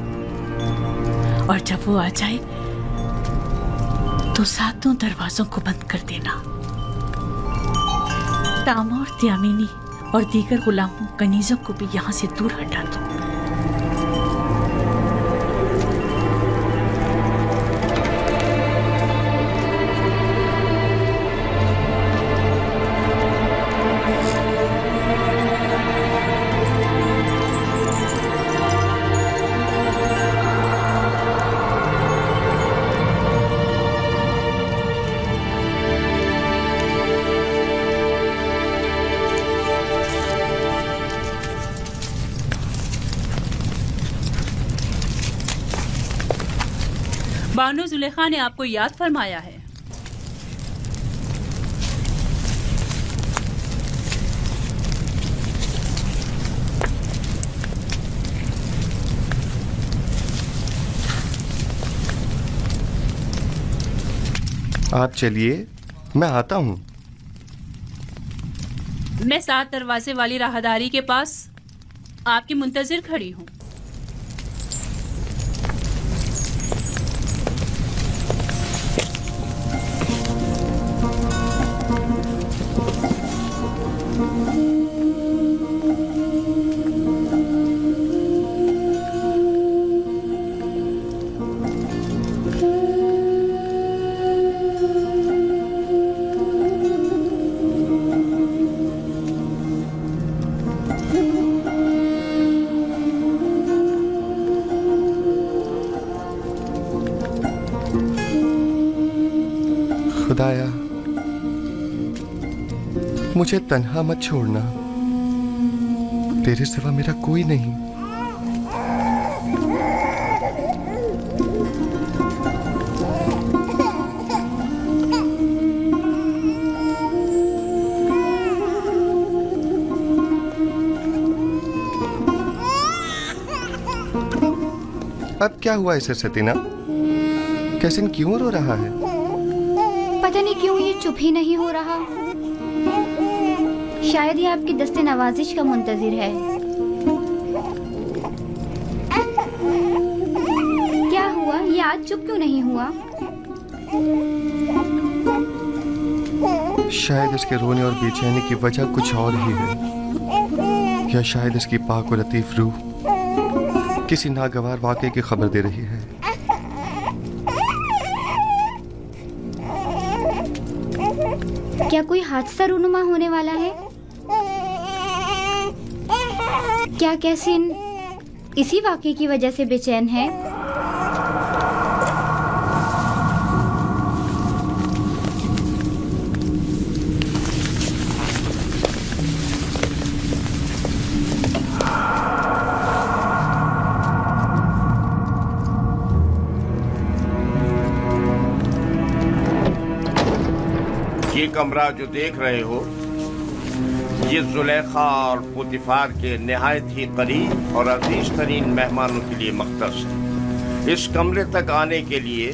और जब वो आ जाए तो सातों दरवाजों को बंद कर देना। तामोर, त्यामीनी और दीगर गुलामों कनीजों को भी यहाँ से दूर हटा दो। बानो जुलेखा ने आपको याद फरमाया है। आप चलिए, मैं आता हूँ। मैं 7 दरवाजे वाली राहदारी के पास आपकी मुंतजिर खड़ी हूँ। खुदाया, मुझे तन्हा मत छोड़ना, तेरे सिवा मेरा कोई नहीं। अब क्या हुआ इसे सतीना? कैसिन क्यों रो रहा है? पता नहीं क्यों ये चुप ही नहीं हो रहा। शायद ये आपकी दस्ते नवाजिश का मुंतजिर है। क्या हुआ? ये आज चुप क्यों नहीं हुआ? शायद इसके रोने और बेचैनी की वजह कुछ और ही है, या शायद इसकी पाक और लतीफ रूह किसी नागवार वाक़े की खबर दे रही है। क्या कोई हादसा रूनुमा होने वाला है? क्या कैसिन इसी वाक़े की वजह से बेचैन है? ये कमरा जो देख रहे हो, ये जुलेखा और पुतिफार के निहायत ही करीब और अजीज तरीन मेहमानों के लिए मख्तस है। इस कमरे तक आने के लिए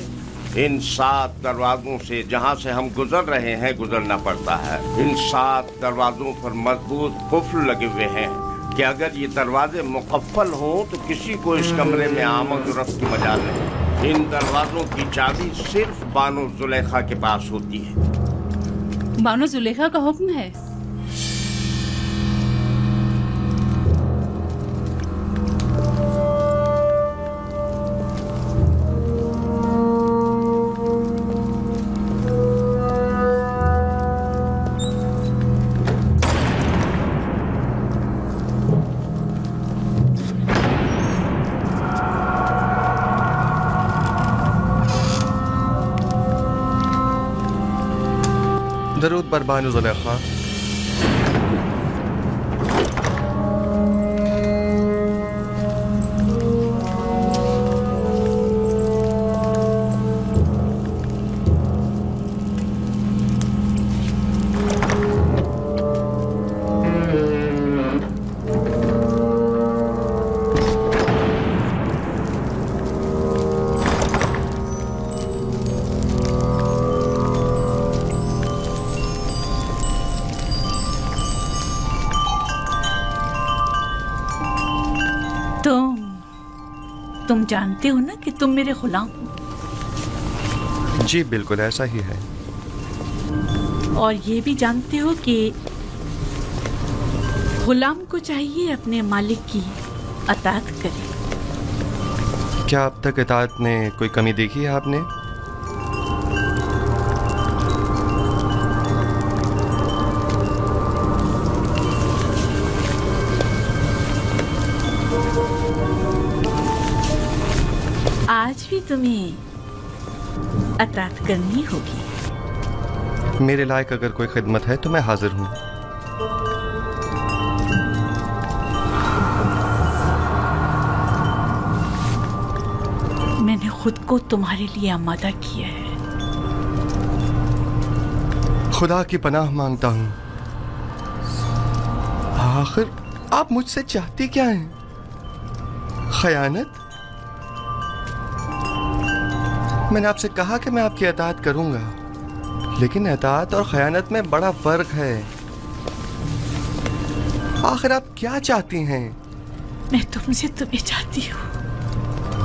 इन 7 दरवाजों से जहाँ से हम गुजर रहे हैं गुजरना पड़ता है। इन 7 दरवाजों पर मजबूत कुफ्ल लगे हुए हैं कि अगर ये दरवाजे मुकफ्फल हों तो किसी को इस कमरे में आमद रफ्त की मजाल नहीं। इन दरवाजों की चाबी सिर्फ बानो जुलेखा के पास होती है। बानो जुलेखा का हुक्म है। दरूद बर बानो जुलेखा। तुम जानते हो ना कि तुम मेरे गुलाम हो। जी बिल्कुल ऐसा ही है। और ये भी जानते हो कि गुलाम को चाहिए अपने मालिक की अताअत करे। क्या अब तक इताअत में कोई कमी देखी है आपने? आज भी तुम्हें अताअत करनी होगी। मेरे लायक अगर कोई खिदमत है तो मैं हाजिर हूँ। मैंने खुद को तुम्हारे लिए आमादा किया है। खुदा की पनाह मांगता हूँ। आखिर आप मुझसे चाहती क्या हैं? खयानत? मैंने आपसे कहा कि मैं आपकी अताअत करूंगा, लेकिन अताअत और खयानत में बड़ा फर्क है। आखिर आप क्या चाहती हैं? मैं तुमसे तुम्हें चाहती हूँ।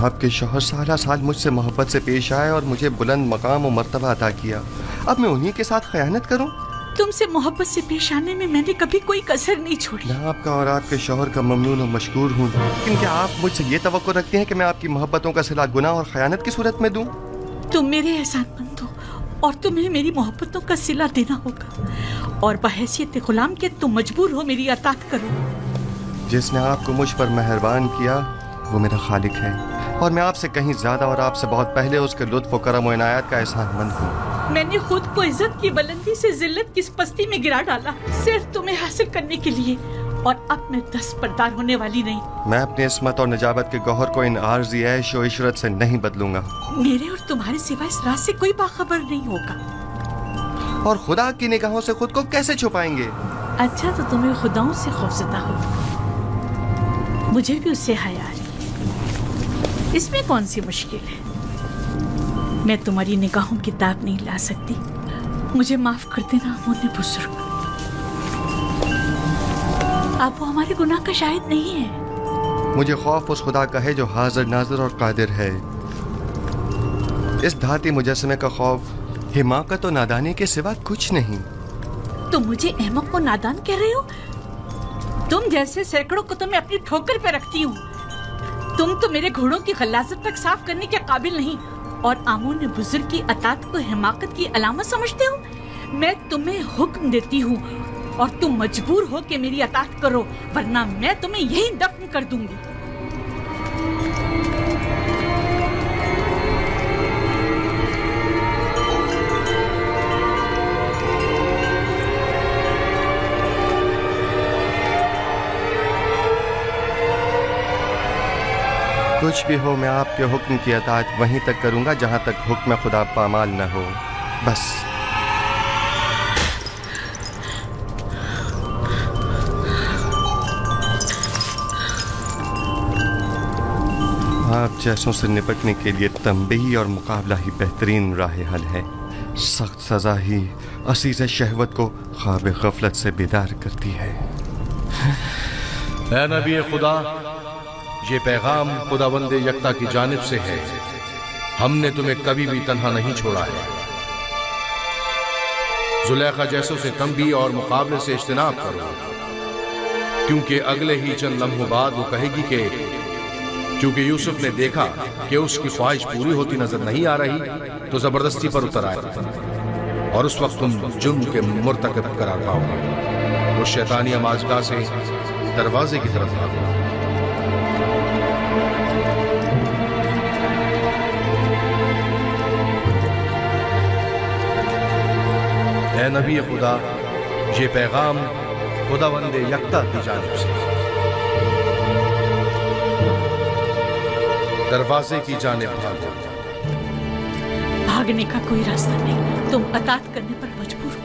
आपके शौहर साला साल मुझसे मोहब्बत से पेश आए और मुझे बुलंद मकाम और मर्तबा अता किया। अब मैं उन्हीं के साथ खयानत करूं? तुमसे मोहब्बत से पेश आने में मैंने कभी कोई कसर नहीं छोड़ी। मैं आपका और आपके शौहर का ममनून और मशकूर हूँ, लेकिन क्या आप मुझसे ये तवक्को रखते हैं कि मैं आपकी मोहब्बतों का सिला गुनाह और खयानत की सूरत में दूं? तुम मेरे एहसानमंद हो और तुम्हें मेरी मोहब्बतों का सिला देना होगा, और बहैसियत गुलाम के तुम मजबूर हो मेरी अताअत करो। जिसने आपको मुझ पर मेहरबान किया वो मेरा खालिक है, और मैं आपसे कहीं ज्यादा और आपसे बहुत पहले उसके लुत्फ और करम और इनायत का एहसानमंद हूँ। मैंने खुद को इज्जत की बुलंदी से जिल्लत की पस्ती में गिरा डाला सिर्फ तुम्हें हासिल करने के लिए, और अब मैं दस्तबरदार होने वाली नहीं। मैं अपनी इस्मत और नजाबत के गौहर को इन आर्जी ऐश और इशरत से नहीं बदलूंगा। मेरे और तुम्हारे सिवा इस राज से कोई बाखबर नहीं होगा। और खुदा की निगाहों से खुद को कैसे छुपाएंगे? अच्छा तो तुम्हें खुदाओं से खौफजदा हो, मुझे भी उससे हया आ रही। इसमें कौन सी मुश्किल है? मैं तुम्हारी निगाहों की ताब नहीं ला सकती। मुझे माफ कर देना मोने बुजुर्ग। आप वो हमारे गुनाह का शाहिद नहीं है। मुझे खौफ उस खुदा का है जो हाजिर नाजिर और कादिर है। इस धाती मुजस्समे का खौफ हिमाकत और नादानी के सिवा कुछ नहीं। तुम मुझे अहमक और नादान कह रहे हो? तुम जैसे सैकड़ों को तो मैं अपनी ठोकर पे रखती हूँ। तुम तो मेरे घोड़ों की खल्लासत तक साफ करने के काबिल नहीं, और आमून बुजुर्ग की अताअत को हिमाकत की अलामत समझते हो? मैं तुम्हें हुक्म देती हूँ और तुम मजबूर हो कि मेरी अताअत करो, वरना मैं तुम्हें यहीं दफन कर दूंगी। कुछ भी हो, मैं आपके हुक्म की अताअत वहीं तक करूंगा जहां तक हुक्म खुदा पामाल न हो। बस आप जैसों से निपटने के लिए तंबीही और मुकाबला ही बेहतरीन राह हल है। सख्त सजा ही असीज़ शहवत को ख्वाब गफलत से बेदार करती है। ऐ नबी खुदा, ये पैगाम खुदावंद यकता की जानिब से है। हमने तुम्हें कभी भी तन्हा नहीं छोड़ा है। जुलेखा जैसों से तंबी और मुकाबले से इज्तनाब करो, क्योंकि अगले ही चंद लम्हों बाद वो कहेगी कि क्योंकि यूसुफ ने देखा कि उसकी ख्वाहिश पूरी होती नजर नहीं आ रही, तो जबरदस्ती पर उतर आए और उस वक्त तुम जुर्म के मुर्तकब करार पाओगे। उस शैतानी अमाजगाह से दरवाजे की तरफ भागो। ऐ नबी खुदा, ये पैगाम खुदावंद यकता की जानिब से दरवाजे की जानिब भागो। भागने का कोई रास्ता नहीं, तुम अताअत करने पर मजबूर हो।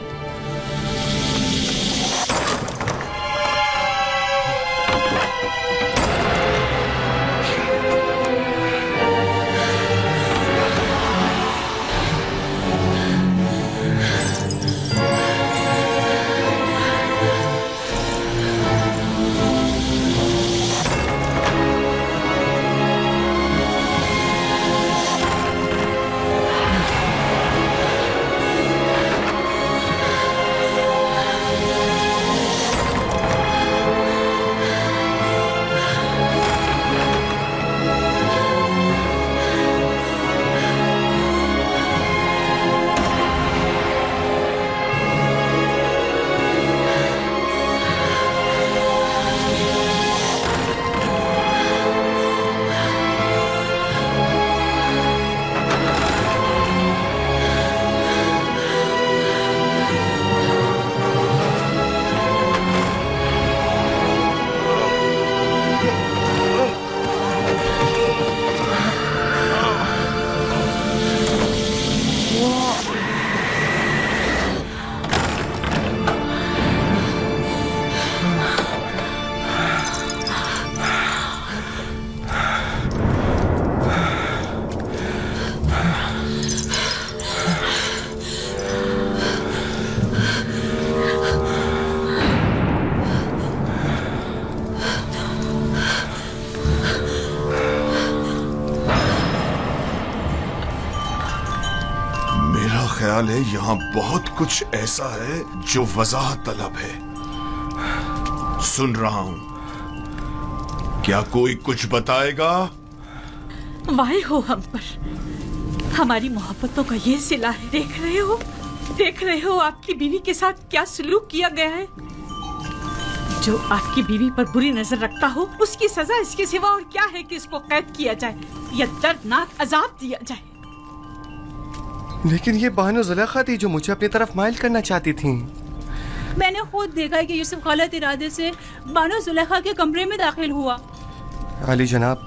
ख्याल है यहाँ बहुत कुछ ऐसा है जो वजाहत तलब है। सुन रहा हूँ, क्या कोई कुछ बताएगा? वाहे हो हम पर, हमारी मोहब्बतों का ये सिला है। देख रहे हो आपकी बीवी के साथ क्या सलूक किया गया है। जो आपकी बीवी पर बुरी नजर रखता हो, उसकी सजा इसके सिवा और क्या है कि इसको कैद किया जाए या दर्दनाक अजाब दिया जाए। लेकिन ये बानो जुलेखा थी जो मुझे अपनी तरफ माइल करना चाहती थी। मैंने खुद देखा है कि यूसुफ गलत इरादे से बानो जुलेखा के कमरे में दाखिल हुआ। अली जनाब,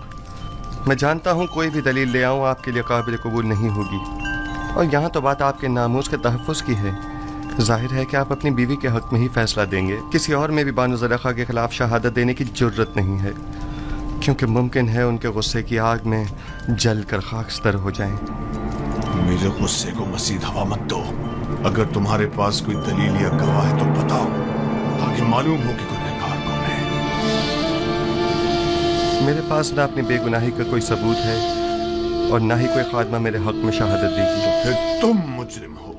मैं जानता हूँ कोई भी दलील ले आऊँ आपके लिए काबिल कबूल नहीं होगी, और यहाँ तो बात आपके नामूस के तहफ़्फ़ुज़ की है। जाहिर है कि आप अपनी बीवी के हक में ही फैसला देंगे। किसी और में भी बानो जुलेखा के खिलाफ शहादत देने की जुर्रत नहीं है, क्योंकि मुमकिन है उनके गुस्से की आग में जल कर खाकस्तर हो जाएं। मेरे गुस्से को मज़ीद हवा मत दो। अगर तुम्हारे पास कोई दलील या गवाह है तो बताओ, ताकि मालूम हो कि गुनहगार कौन है। मेरे पास ना अपनी बेगुनाही का कोई सबूत है और ना ही कोई खादमा मेरे हक में शहादत देगी। तो फिर तुम मुजरिम हो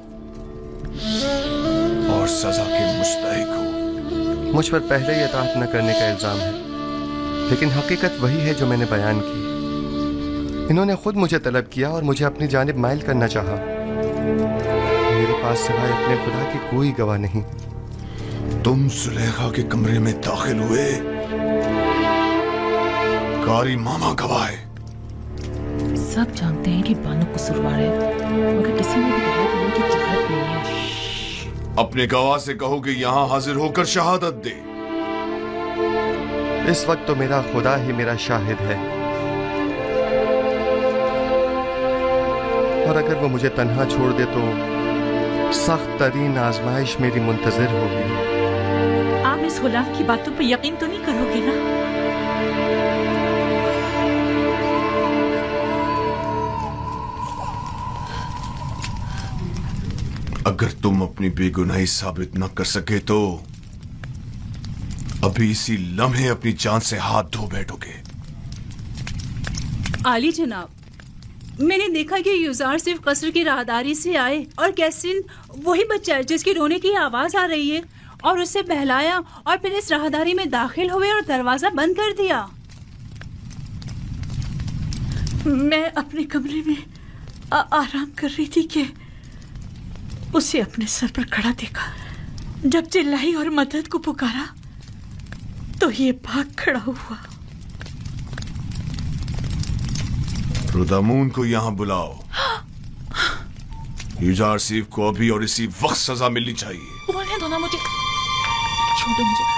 और सजा के मुस्तहिक हो। मुझ पर पहले ही इताअत न करने का इल्जाम है, लेकिन हकीकत वही है जो मैंने बयान की। इन्होंने खुद मुझे तलब किया और मुझे अपनी जानिब माइल करना चाहा। मेरे पास सिवाय अपने खुदा के कोई गवाह नहीं। तुम सुलेखा के कमरे में दाखिल हुए, कारी मामा गवाह है। सब जानते हैं कि बानो कसूरवार है, मगर किसी ने भी गवाही देने की जरूरत नहीं है। अपने गवाह से कहो कि यहाँ हाजिर होकर शहादत दे। इस वक्त तो मेरा खुदा ही मेरा शाहिद है, और अगर वो मुझे तन्हा छोड़ दे तो सख्त तरीन आजमाइश मेरी मुंतजिर होगी। आप इस गुलाम की बातों पर यकीन तो नहीं करोगे ना? अगर तुम अपनी बेगुनाही साबित न कर सके तो अभी इसी लम्हे अपनी जान से हाथ धो बैठोगे। आली जनाब, मैंने देखा कि युजार सिर्फ कसर की राहदारी से आए और कैसिन वही बच्चा है जिसकी रोने की आवाज आ रही है, और उसे बहलाया और फिर इस राहदारी में दाखिल हुए और दरवाजा बंद कर दिया। मैं अपने कमरे में आराम कर रही थी कि उसे अपने सर पर खड़ा देखा। जब चिल्लाई और मदद को पुकारा तो ये भाग खड़ा हुआ। रुदामून को यहाँ बुलाओ। युजार सीफ को अभी और इसी वक्त सजा मिलनी चाहिए। बोलने दो ना मुझे, छोड़ो मुझे।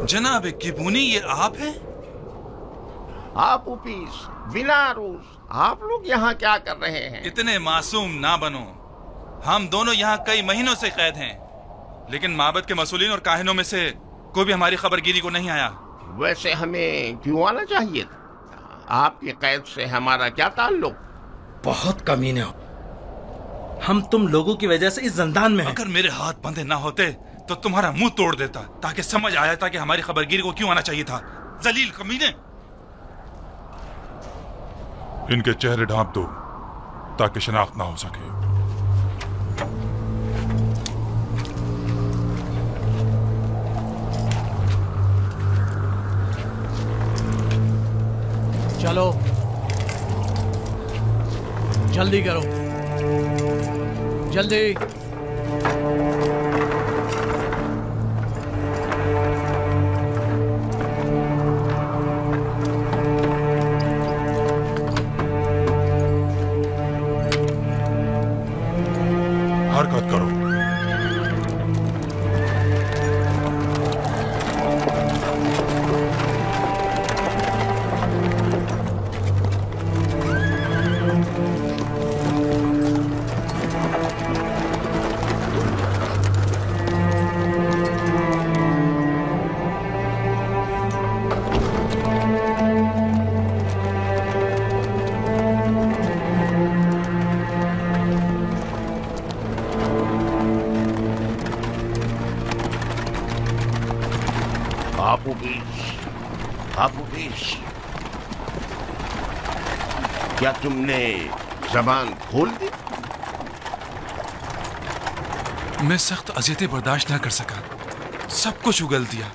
जनाब किबूनी, ये आप हैं? आप उपीस बिना रूस, आप लोग यहाँ क्या कर रहे हैं? इतने मासूम ना बनो। हम दोनों यहाँ कई महीनों से कैद हैं, लेकिन माबद के मसूलीन और काहिनों में से कोई भी हमारी खबरगिरी को नहीं आया। वैसे हमें क्यों आना चाहिए? आपकी कैद से हमारा क्या ताल्लुक? बहुत कमीने हो, हम तुम लोगों की वजह से इस जिंदान में हैं। अगर मेरे हाथ बंधे ना होते तो तुम्हारा मुंह तोड़ देता, ताकि समझ आया था कि हमारी खबरगिरी को क्यों आना चाहिए था। जलील कमीने। इनके चेहरे ढांप दो ताकि शनाख्त ना हो सके। चलो जल्दी करो, जल्दी। हरकत करो। क्या तुमने जबान खोल दी? मैं सख्त अजियतें बर्दाश्त न कर सका, सब कुछ उगल दिया।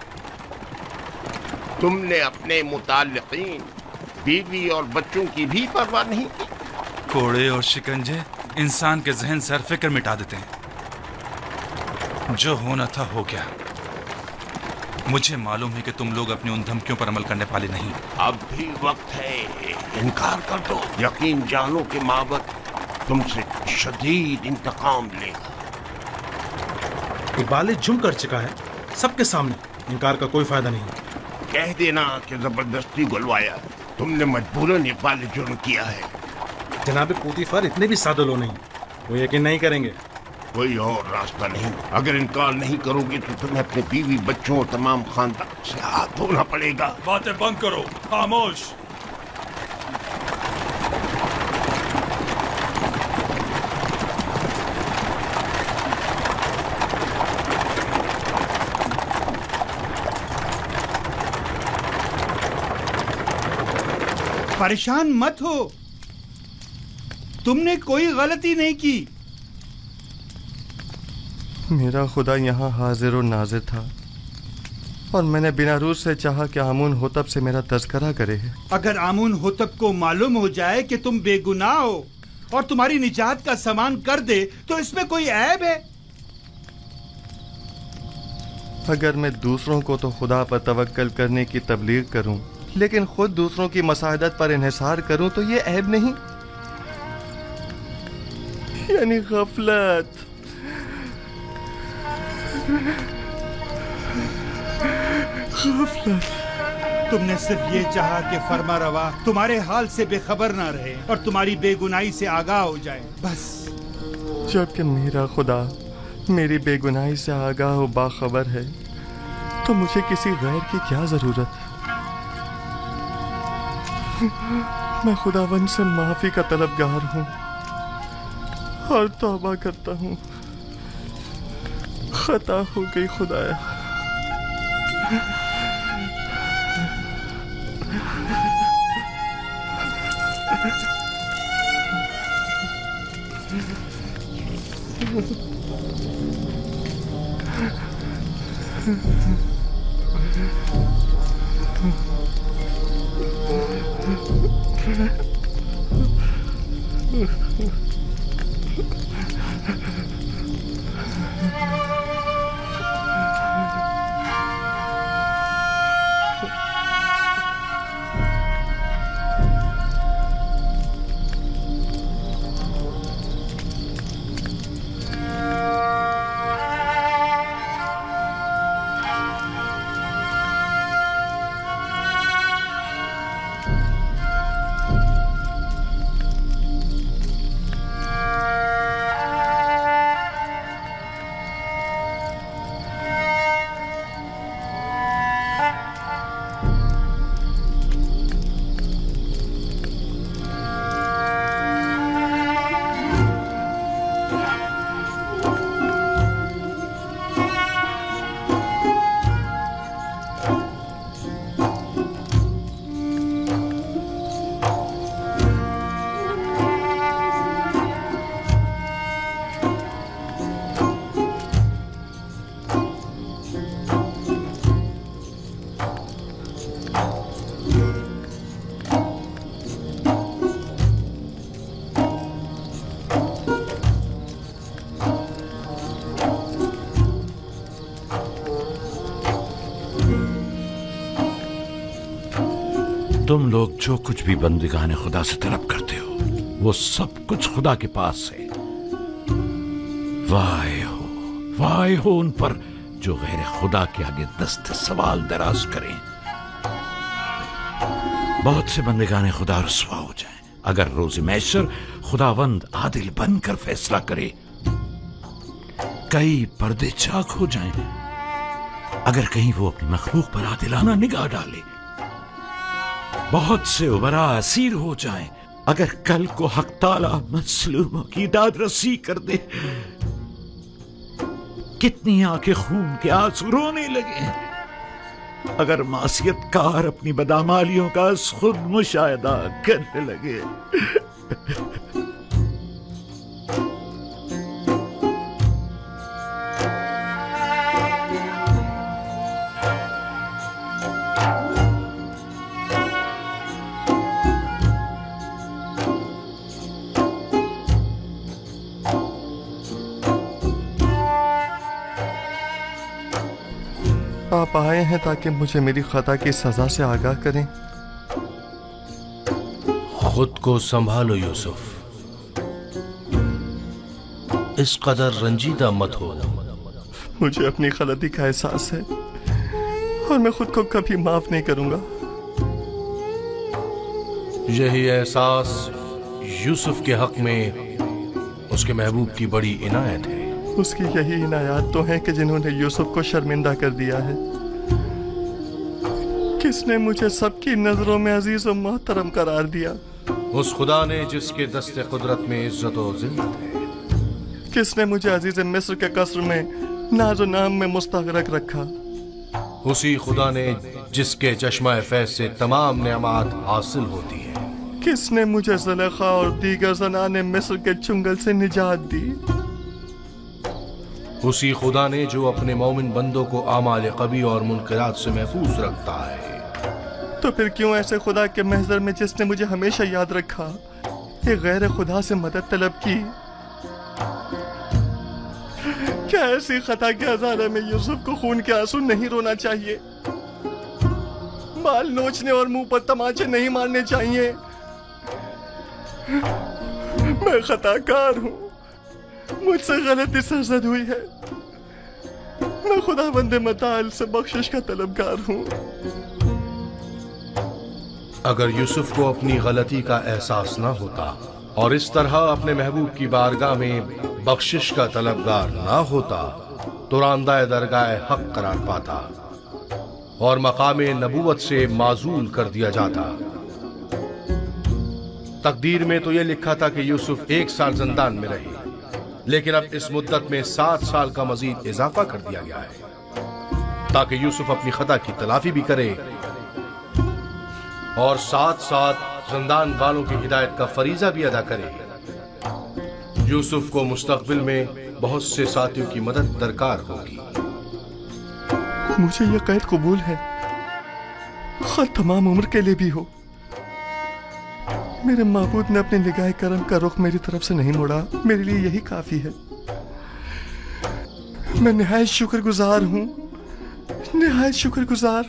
तुमने अपने मुताल्लिकीन, बीवी और बच्चों की भी परवाह नहीं की। कोड़े और शिकंजे इंसान के जहन से हर फिक्र मिटा देते हैं। जो होना था हो गया। मुझे मालूम है कि तुम लोग अपनी उन धमकियों पर अमल करने वाले नहीं। अब भी वक्त है, इनकार कर दो। यकीन जानो कि माबद तुमसे शदीद इंतकाम लेगा। इकबाल जुम कर चुका है सबके सामने, इनकार का कोई फायदा नहीं। कह देना कि जबरदस्ती गुलवाया, तुमने मजबूरन इकबाल जुर्म किया है। जनाब पोतीफर इतने भी सादे लो नहीं, वो यकीन नहीं करेंगे। कोई और रास्ता नहीं। अगर इनकार नहीं करोगे तो तुम्हें अपने बीवी बच्चों और तमाम खानदान से हाथ धोना पड़ेगा। बातें बंद करो, खामोश। परेशान मत हो, तुमने कोई गलती नहीं की। मेरा खुदा यहाँ हाजिर और नाजिर था और मैंने बिना रूज से चाहा कि आमून होतब से मेरा तज़किरा करे। अगर आमून होतब को मालूम हो जाए कि तुम बेगुनाह हो और तुम्हारी निजात का सामान कर दे तो इसमें कोई ऐब है? अगर मैं दूसरों को तो खुदा पर तवक्कल करने की तबलीग करूं लेकिन खुद दूसरों की मसादत पर इन्हिसार करूं तो ये ऐब नहीं, यानी गफलत। तुमने सिर्फ ये चाहा कि फरमा रवा तुम्हारे हाल से बेखबर ना रहे और तुम्हारी बेगुनाही से आगाह हो जाए, बस। जबकि मेरा खुदा मेरी बेगुनाही से आगाह और बाखबर है तो मुझे किसी गैर की क्या जरूरत। मैं खुदावंद से माफी का तलबगार हूँ और तौबा करता हूँ। खता हो गई खुदाया। तुम लोग जो कुछ भी बंदिगाने खुदा से तलब करते हो वो सब कुछ खुदा के पास है। वाह हो उन पर जो गैर खुदा के आगे दस्त सवाल दराज करें। बहुत से बंदिगाने खुदा रुस्वा हो जाएं अगर रोज़ महशर खुदावंद आदिल बनकर फैसला करे। कई पर्दे चाक हो जाएं अगर कहीं वो अपनी मखलूक पर आदिलाना निगाह डाले। बहुत से उबरा असीर हो जाएं अगर कल को हक ताला मजलूमों की दाद रसी कर दे। कितनी आंखें खून के आंसू रोने लगे अगर मासियतकार अपनी बदामालियों का खुद मुशाहिदा करने लगे। आप आए हैं ताकि मुझे मेरी खता की सजा से आगाह करें। खुद को संभालो यूसुफ, इस कदर रंजीदा मत हो। मुझे अपनी गलती का एहसास है और मैं खुद को कभी माफ नहीं करूंगा। यही एहसास यूसुफ के हक में उसके महबूब की बड़ी इनायत है। उसकी यही इनायात तो हैं कि जिन्होंने यूसुफ को शर्मिंदा कर दिया है। किसने मुझे सबकी नजरों में अजीज और मोहतरम करार दिया? उस खुदा ने जिसके दस्ते कुदरत में इज्जत और जिल्लत है। किसने मुझे अजीज मिस्र के कसर में नाजो नाम में मुस्तगरक रखा? उसी खुदा ने जिसके चश्मा फैज से तमाम नेमत हासिल होती है। किसने मुझे ज़ुलेखा और दीगर ज़नाने मिस्र के चुंगल से निजात दी? उसी खुदा ने जो अपने मोमिन बंदों को आमाल कबी और मुनकरात से महफूज रखता है। तो फिर क्यों ऐसे खुदा के महज़र में जिसने मुझे हमेशा याद रखा, एक गैर खुदा से मदद तलब की? क्या ऐसी खता के हज़ारे में यूसुफ को खून के आंसू नहीं रोना चाहिए? बाल नोचने और मुंह पर तमाचे नहीं मारने चाहिए? मैं खताकार हूँ, मुझसे गलती सरजद हुई है। मैं खुदा बंदे मताल से बख्शिश का तलबगार हूँ। अगर यूसुफ को अपनी गलती का एहसास ना होता और इस तरह अपने महबूब की बारगाह में बख्शिश का तलबगार ना होता तो रांदाए दरगाह हक करार पाता और मकामे नबूवत से माजूल कर दिया जाता। तकदीर में तो यह लिखा था कि यूसुफ 1 साल जिंदान में रहे, लेकिन अब इस मुद्दत में 7 साल का मजीद इजाफा कर दिया गया है ताकि यूसुफ अपनी खता की तलाफी भी करे और साथ साथ जिंदान वालों की हिदायत का फरीजा भी अदा करे। यूसुफ को मुस्तकबिल में बहुत से साथियों की मदद दरकार होगी। मुझे यह कैद कबूल है, खैर तमाम उम्र के लिए भी हो। मेरे माबूद ने अपने निगाह करम का रुख मेरी तरफ से नहीं मोड़ा, मेरे लिए यही काफी है। मैं निहायत शुक्रगुजार हूँ, निहायत शुक्रगुजार।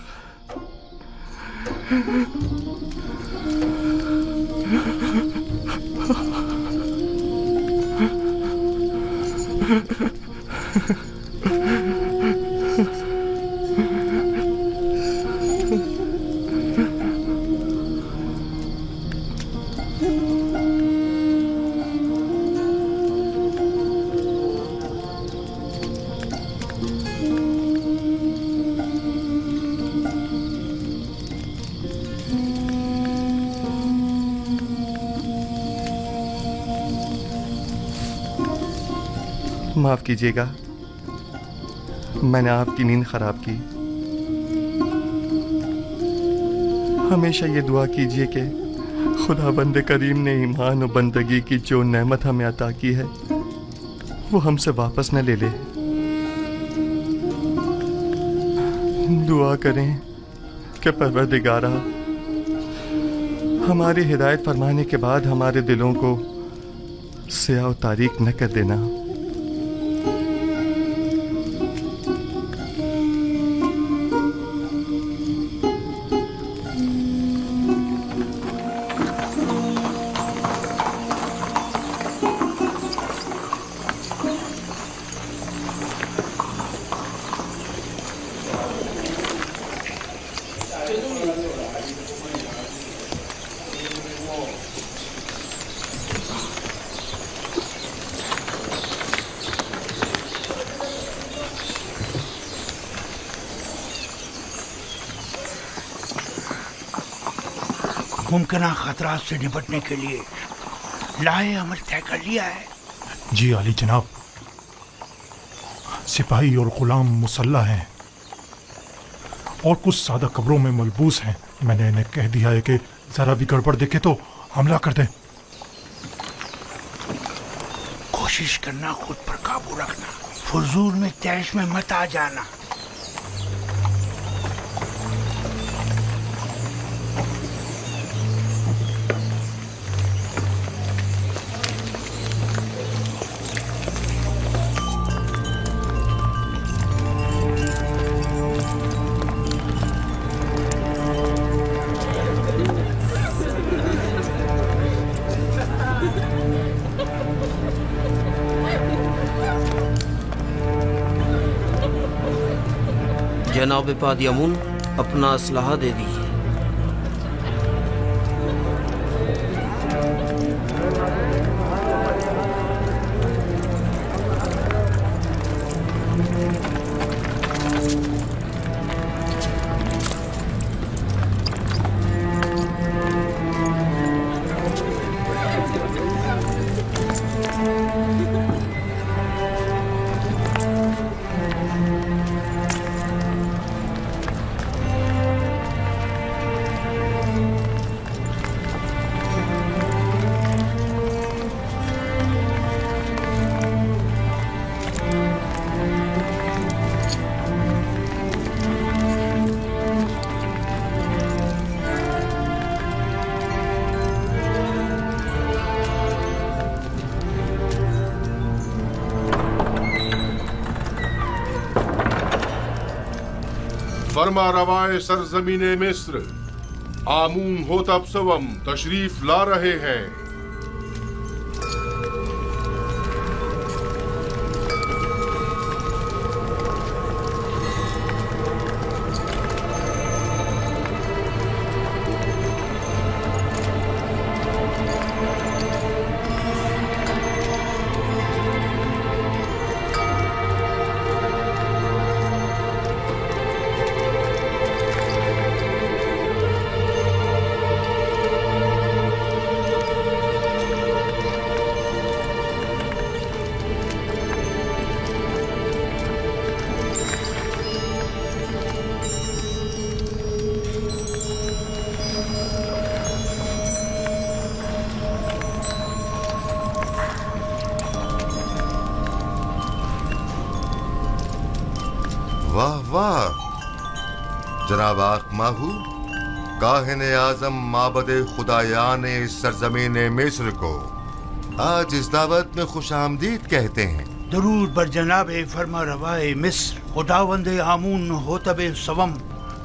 माफ कीजिएगा, मैंने आपकी नींद खराब की। हमेशा ये दुआ कीजिए कि खुदा बंदे करीम ने ईमान और बंदगी की जो नेमत हमें अता की है वो हमसे वापस न ले ले। दुआ करें कि परवरदिगारा हमारी हिदायत फरमाने के बाद हमारे दिलों को स्याह और तारीक न कर देना। मुमकिन खतरात से निपटने के लिए लाए अमल तय कर लिया है। जी आली जनाब, सिपाही और गुलाम मुसल्लह हैं और कुछ सादा कब्रों में मलबूस हैं। मैंने इन्हें कह दिया है कि जरा भी गड़बड़ देखे तो हमला कर दें। कोशिश करना खुद पर काबू रखना, फजूल में तैश में मत आ जाना। जनाब पादियामुन, अपना असलहा दे दीजिए। फरमा रवाए सरजमीने मिस्र आमून होतब सवम तशरीफ ला रहे हैं। वाह वाह जनाब आखमाहू, काहिन आजम माबद खुदायान सरजमीन मिस्र को आज इस दावत में खुशामदीद कहते हैं। दरूद बर जनाब फरमा रवाए मिस्र खुदावंद आमून होतब सवम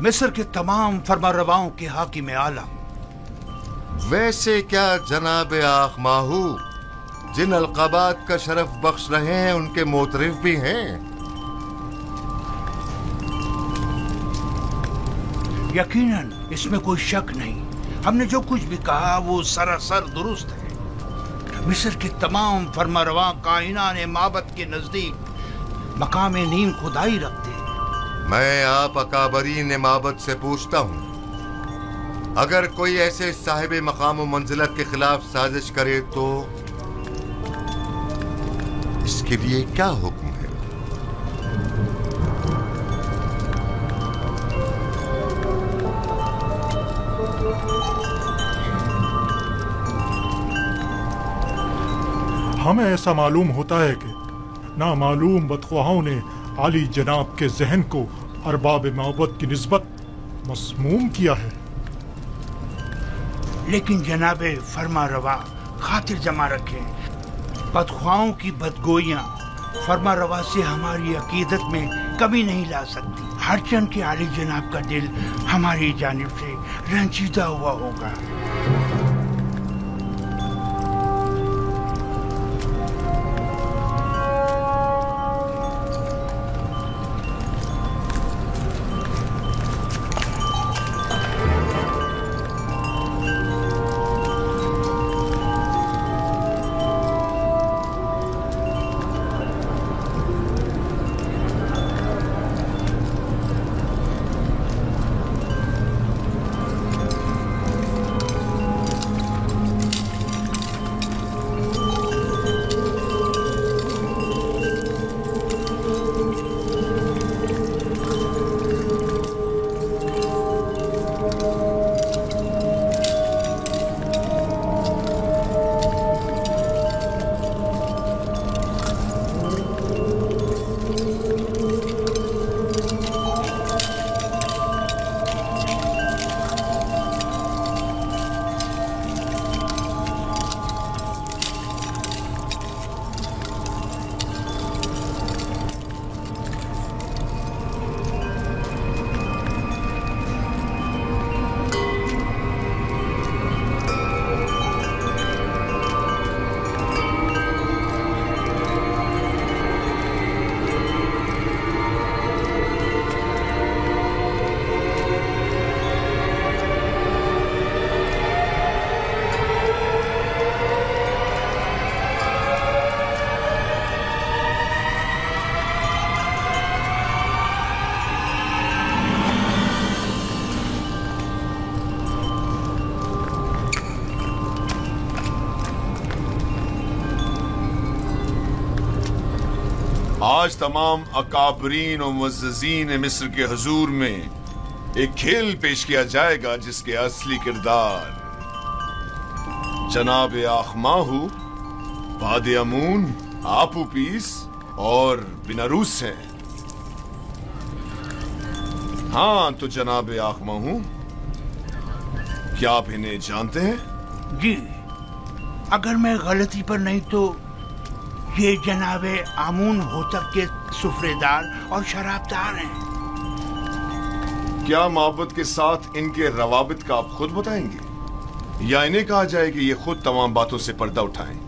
मिस्र के तमाम फरमा रवाओं के हाकिम आला। वैसे क्या जनाब आखमाहू जिन अलकाबात का शरफ बख्श रहे हैं उनके मोतरिफ भी हैं? यकीनन इसमें कोई शक नहीं। हमने जो कुछ भी कहा वो सरासर दुरुस्त है। मिस्र के तमाम फरमारवा कायनात माबद के नजदीक मकाम नीम खुदाई रखते हैं। मैं आप अकाबरीन माबद से पूछता हूँ, अगर कोई ऐसे साहिब मकाम व मंजिलत के खिलाफ साजिश करे तो इसके लिए क्या हुक्म है? हमें ऐसा मालूम होता है कि नामालूम बदख्वाहों ने आली जनाब के जहन को अरबाब माबद की निस्बत मसमूम किया है। लेकिन जनाबे फरमा रवा खातिर जमा रखें, बदख्वाहों की बदगोइयां फरमा रवा से हमारी अकीदत में कमी नहीं ला सकती। हर चंद के आली जनाब का दिल हमारी जानिब से रंजीदा हुआ होगा। आज तमाम अकाबरीन और मुअज़्ज़ज़ीन मिस्र के हुजूर में एक खेल पेश किया जाएगा जिसके असली किरदार जनाब आखमाहू, बाद अमून, आपूपीस और बिनारूस हैं। हाँ तो जनाब आखमाहू, क्या आप इन्हें जानते हैं? जी, अगर मैं गलती पर नहीं तो ये जनाबे आमून होतब के सुफ्रेदार और शराबदार हैं। क्या मोहब्बत के साथ इनके रवाबित का आप खुद बताएंगे या इन्हें कहा जाए कि ये खुद तमाम बातों से पर्दा उठाएं?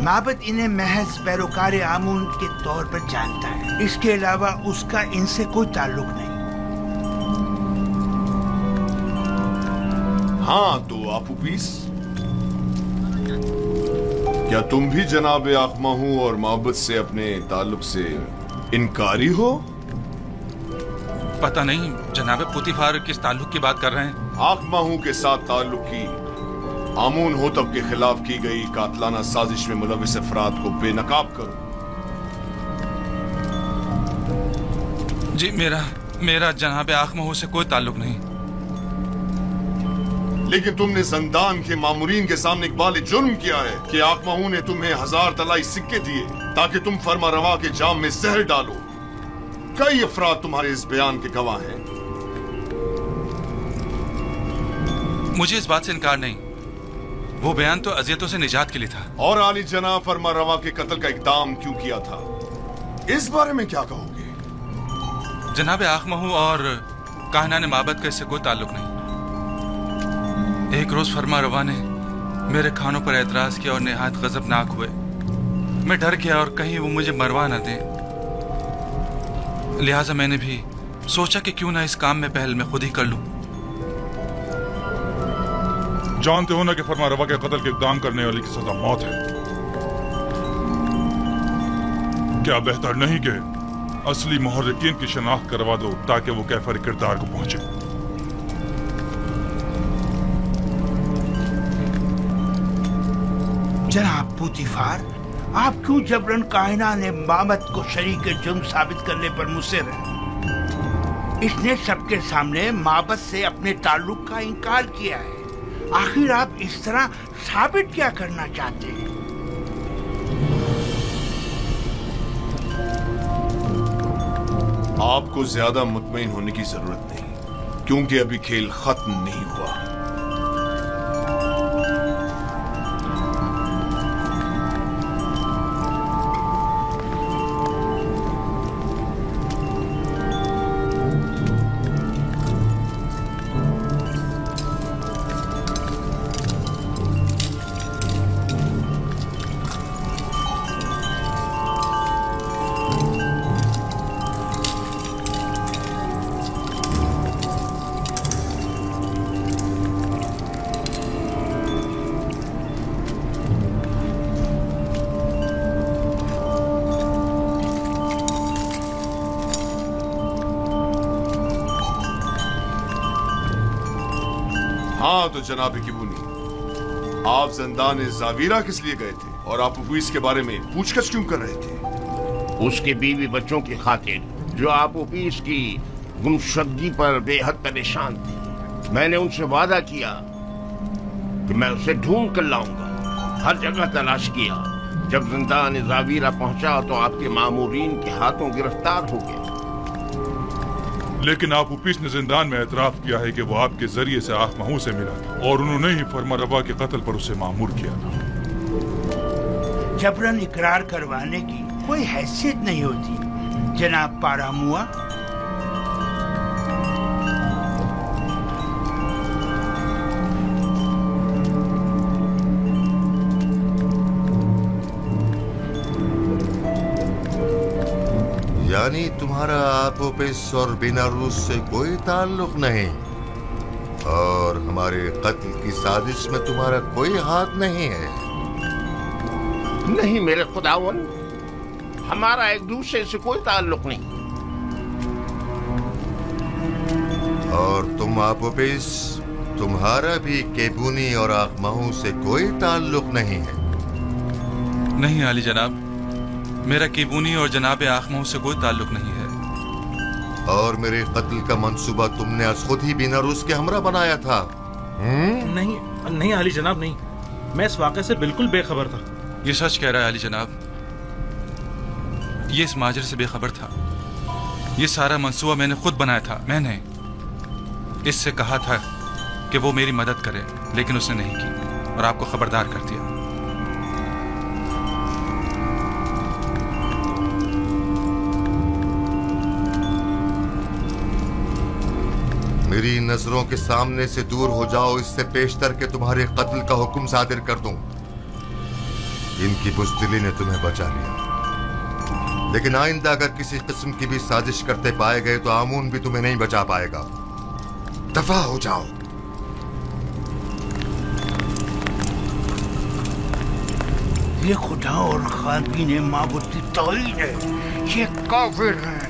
माबद इन्हें महज पैरोकार आमून के तौर पर जानता है, इसके अलावा उसका इनसे कोई ताल्लुक नहीं। हाँ तो आपूपीस, क्या तुम भी जनाब आखमाहू और मोहब्बत से अपने ताल्लुक से इनकारी हो? पता नहीं जनाब पुतीफार किस ताल्लुक की बात कर रहे हैं। आखमाहू के साथ ताल्लुक की आमून होतब के खिलाफ की गई कातलाना साजिश में मुलविस अफराद को बेनकाब करो। जी मेरा जनाब आखमाहू से कोई ताल्लुक नहीं। लेकिन तुमने जंदान के मामूरीन के सामने इकबाल जुर्म किया है कि आखमाहू ने तुम्हें 1000 तलाई सिक्के दिए ताकि तुम फरमा रवा के जाम में जहर डालो। कई अफराद तुम्हारे इस बयान के गवाह हैं। मुझे इस बात से इनकार नहीं, वो बयान तो अजियतों से निजात के लिए था। और आली जनाब फरमा रवा के कत्ल का इकदाम क्यों किया था, इस बारे में क्या कहोगे? जनाब आखमाहू और काहनान माबद का इससे कोई ताल्लुक नहीं। एक रोज फरमा रवा ने मेरे खानों पर एतराज किया और निहायत गजबनाक हुए। मैं डर गया और कहीं वो मुझे मरवा न दें, लिहाजा मैंने भी सोचा कि क्यों ना इस काम में पहल मैं खुद ही कर लूं। जानते हो ना कि फरमा रवा के कत्ल के इक़दाम करने वाले की सजा मौत है। क्या बेहतर नहीं कि असली मुहर्रिकीन की शनाख्त करवा दो ताकि वो कैफर किरदार को पहुंचे? जनाब पुतीफार, आप क्यों जबरन कायनान मामद को शरीक जुर्म साबित करने पर मुसर हैं? इसने सबके सामने माबद से अपने ताल्लुक का इनकार किया है। आखिर आप इस तरह साबित क्या करना चाहते हैं? आपको ज्यादा मुतमईन होने की जरूरत नहीं, क्योंकि अभी खेल खत्म नहीं हुआ। हाँ तो जनाब किबूनी, आप जंदान जावीरा किस लिए गए थे और आप उबीस के बारे में पूछताछ क्यों कर रहे थे? उसके बीवी बच्चों की खातिर जो आप उबीस की गुमशुदगी पर बेहद परेशान थे। मैंने उनसे वादा किया कि मैं उसे ढूंढ कर लाऊंगा। हर जगह तलाश किया। जब जंदान जावीरा पहुंचा तो आपके मामूरीन के हाथों गिरफ्तार हो गया। लेकिन आप उपिस ने जिंदान में एतराफ किया है कि वो आपके जरिए से आखमाहू से मिला था और उन्होंने ही फरमा रवा के कत्ल पर उसे मामूर किया था। जबरन इकरार करवाने की कोई हैसियत नहीं होती जनाब पारामुआ। यानी तुम्हारा आपोपिस और बिनारूस से कोई ताल्लुक नहीं और हमारे कत्ल की साजिश में तुम्हारा कोई हाथ नहीं है? नहीं मेरे खुदावन, हमारा एक दूसरे से कोई ताल्लुक नहीं। और तुम आपोपिस, तुम्हारा भी केबूनी और आखमाहू से कोई ताल्लुक नहीं है? नहीं आली जनाब, मेरा केबूनी और जनाब आखमाहू से कोई ताल्लुक नहीं है। और मेरे कत्ल का मंसूबा तुमने आज खुद ही बिनारूस के हमरा बनाया था? नहीं आली जनाब, नहीं। मैं इस वाक़े से बिल्कुल बेखबर था। ये सच कह रहा है आली जनाब, ये इस माजरे से बेखबर था। ये सारा मंसूबा मैंने खुद बनाया था। मैंने इससे कहा था कि वो मेरी मदद करे, लेकिन उसने नहीं की और आपको खबरदार कर दिया। मेरी नजरों के सामने से दूर हो जाओ, इससे पेशतर के तुम्हारे कत्ल का हुक्म सादिर कर दूं। इनकी बुज़दिली ने तुम्हें बचा लिया, लेकिन आइंदा अगर किसी किस्म की भी साजिश करते पाए गए तो आमून भी तुम्हें नहीं बचा पाएगा। दफा हो जाओ। ये खुदा और खातमीन माबूद की तौहीन है। ये काफिर हैं,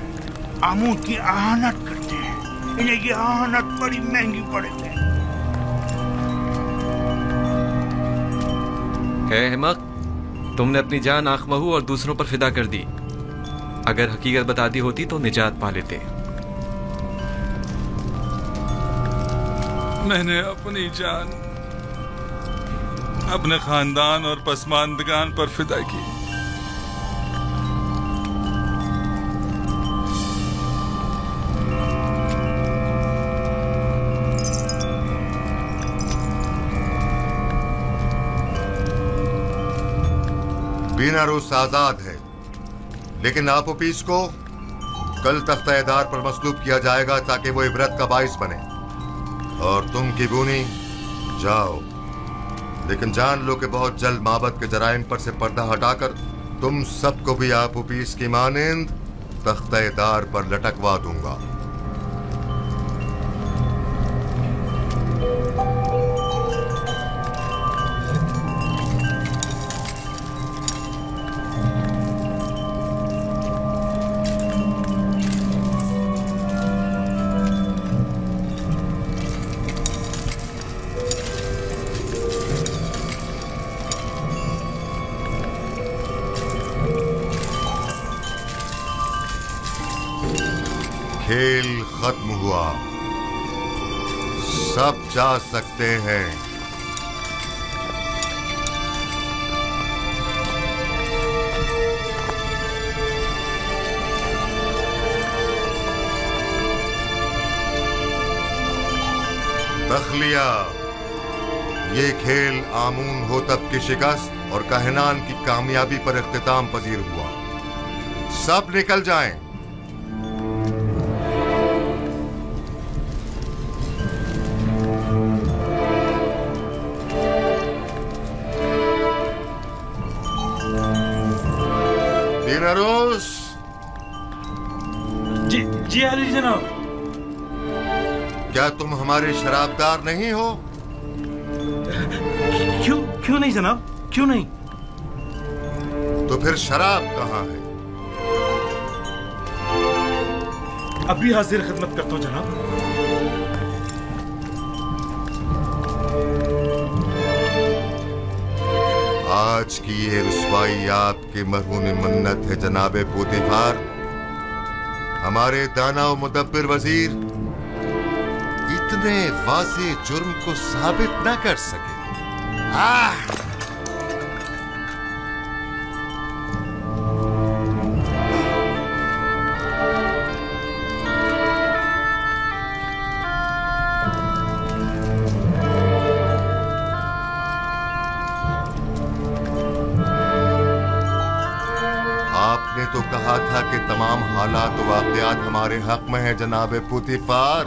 आमून की आहानत करते हैं। इन्हें ये आहानत बड़ी महंगी पड़ेगी। है अहमक, तुमने अपनी जान आखमहू और दूसरों पर फिदा कर दी। अगर हकीकत बता दी होती तो निजात पा लेते। मैंने अपनी जान अपने खानदान और पसमानदगान पर फिदा की। बीनारूस आजाद है, लेकिन आपोपीस को कल तख्ता-ए-दार पर मसलूब किया जाएगा ताकि वो इबरत का बाइस बने। और तुम किबूनी जाओ, लेकिन जान लो कि बहुत जल्द माबद के जराइम पर से पर्दा हटाकर तुम सबको भी आपोपीस की मानिंद तख्ता-ए-दार पर लटकवा दूंगा। खेल खत्म हुआ, सब जा सकते हैं। तखलिया, ये खेल आमून होतब की शिकस्त और कहनान की कामयाबी पर इख्तिताम पजीर हुआ। सब निकल जाएं। बीनारूस। जी अली जनाब। क्या तुम हमारे शराबदार नहीं हो? क्यों नहीं जनाब, क्यों नहीं? तो फिर शराब कहाँ है? अभी हाजिर खिदमत करता हूँ जनाब। आज की ये रुसवाई आपके मरहून मन्नत है जनाबे पोतीफार। हमारे दाना और मुदब्बिर वजीर इतने वाज़े जुर्म को साबित न कर सके। आपने तो कहा था कि तमाम हालात व वाक़यात हमारे हक में है जनाबे पोतीफार।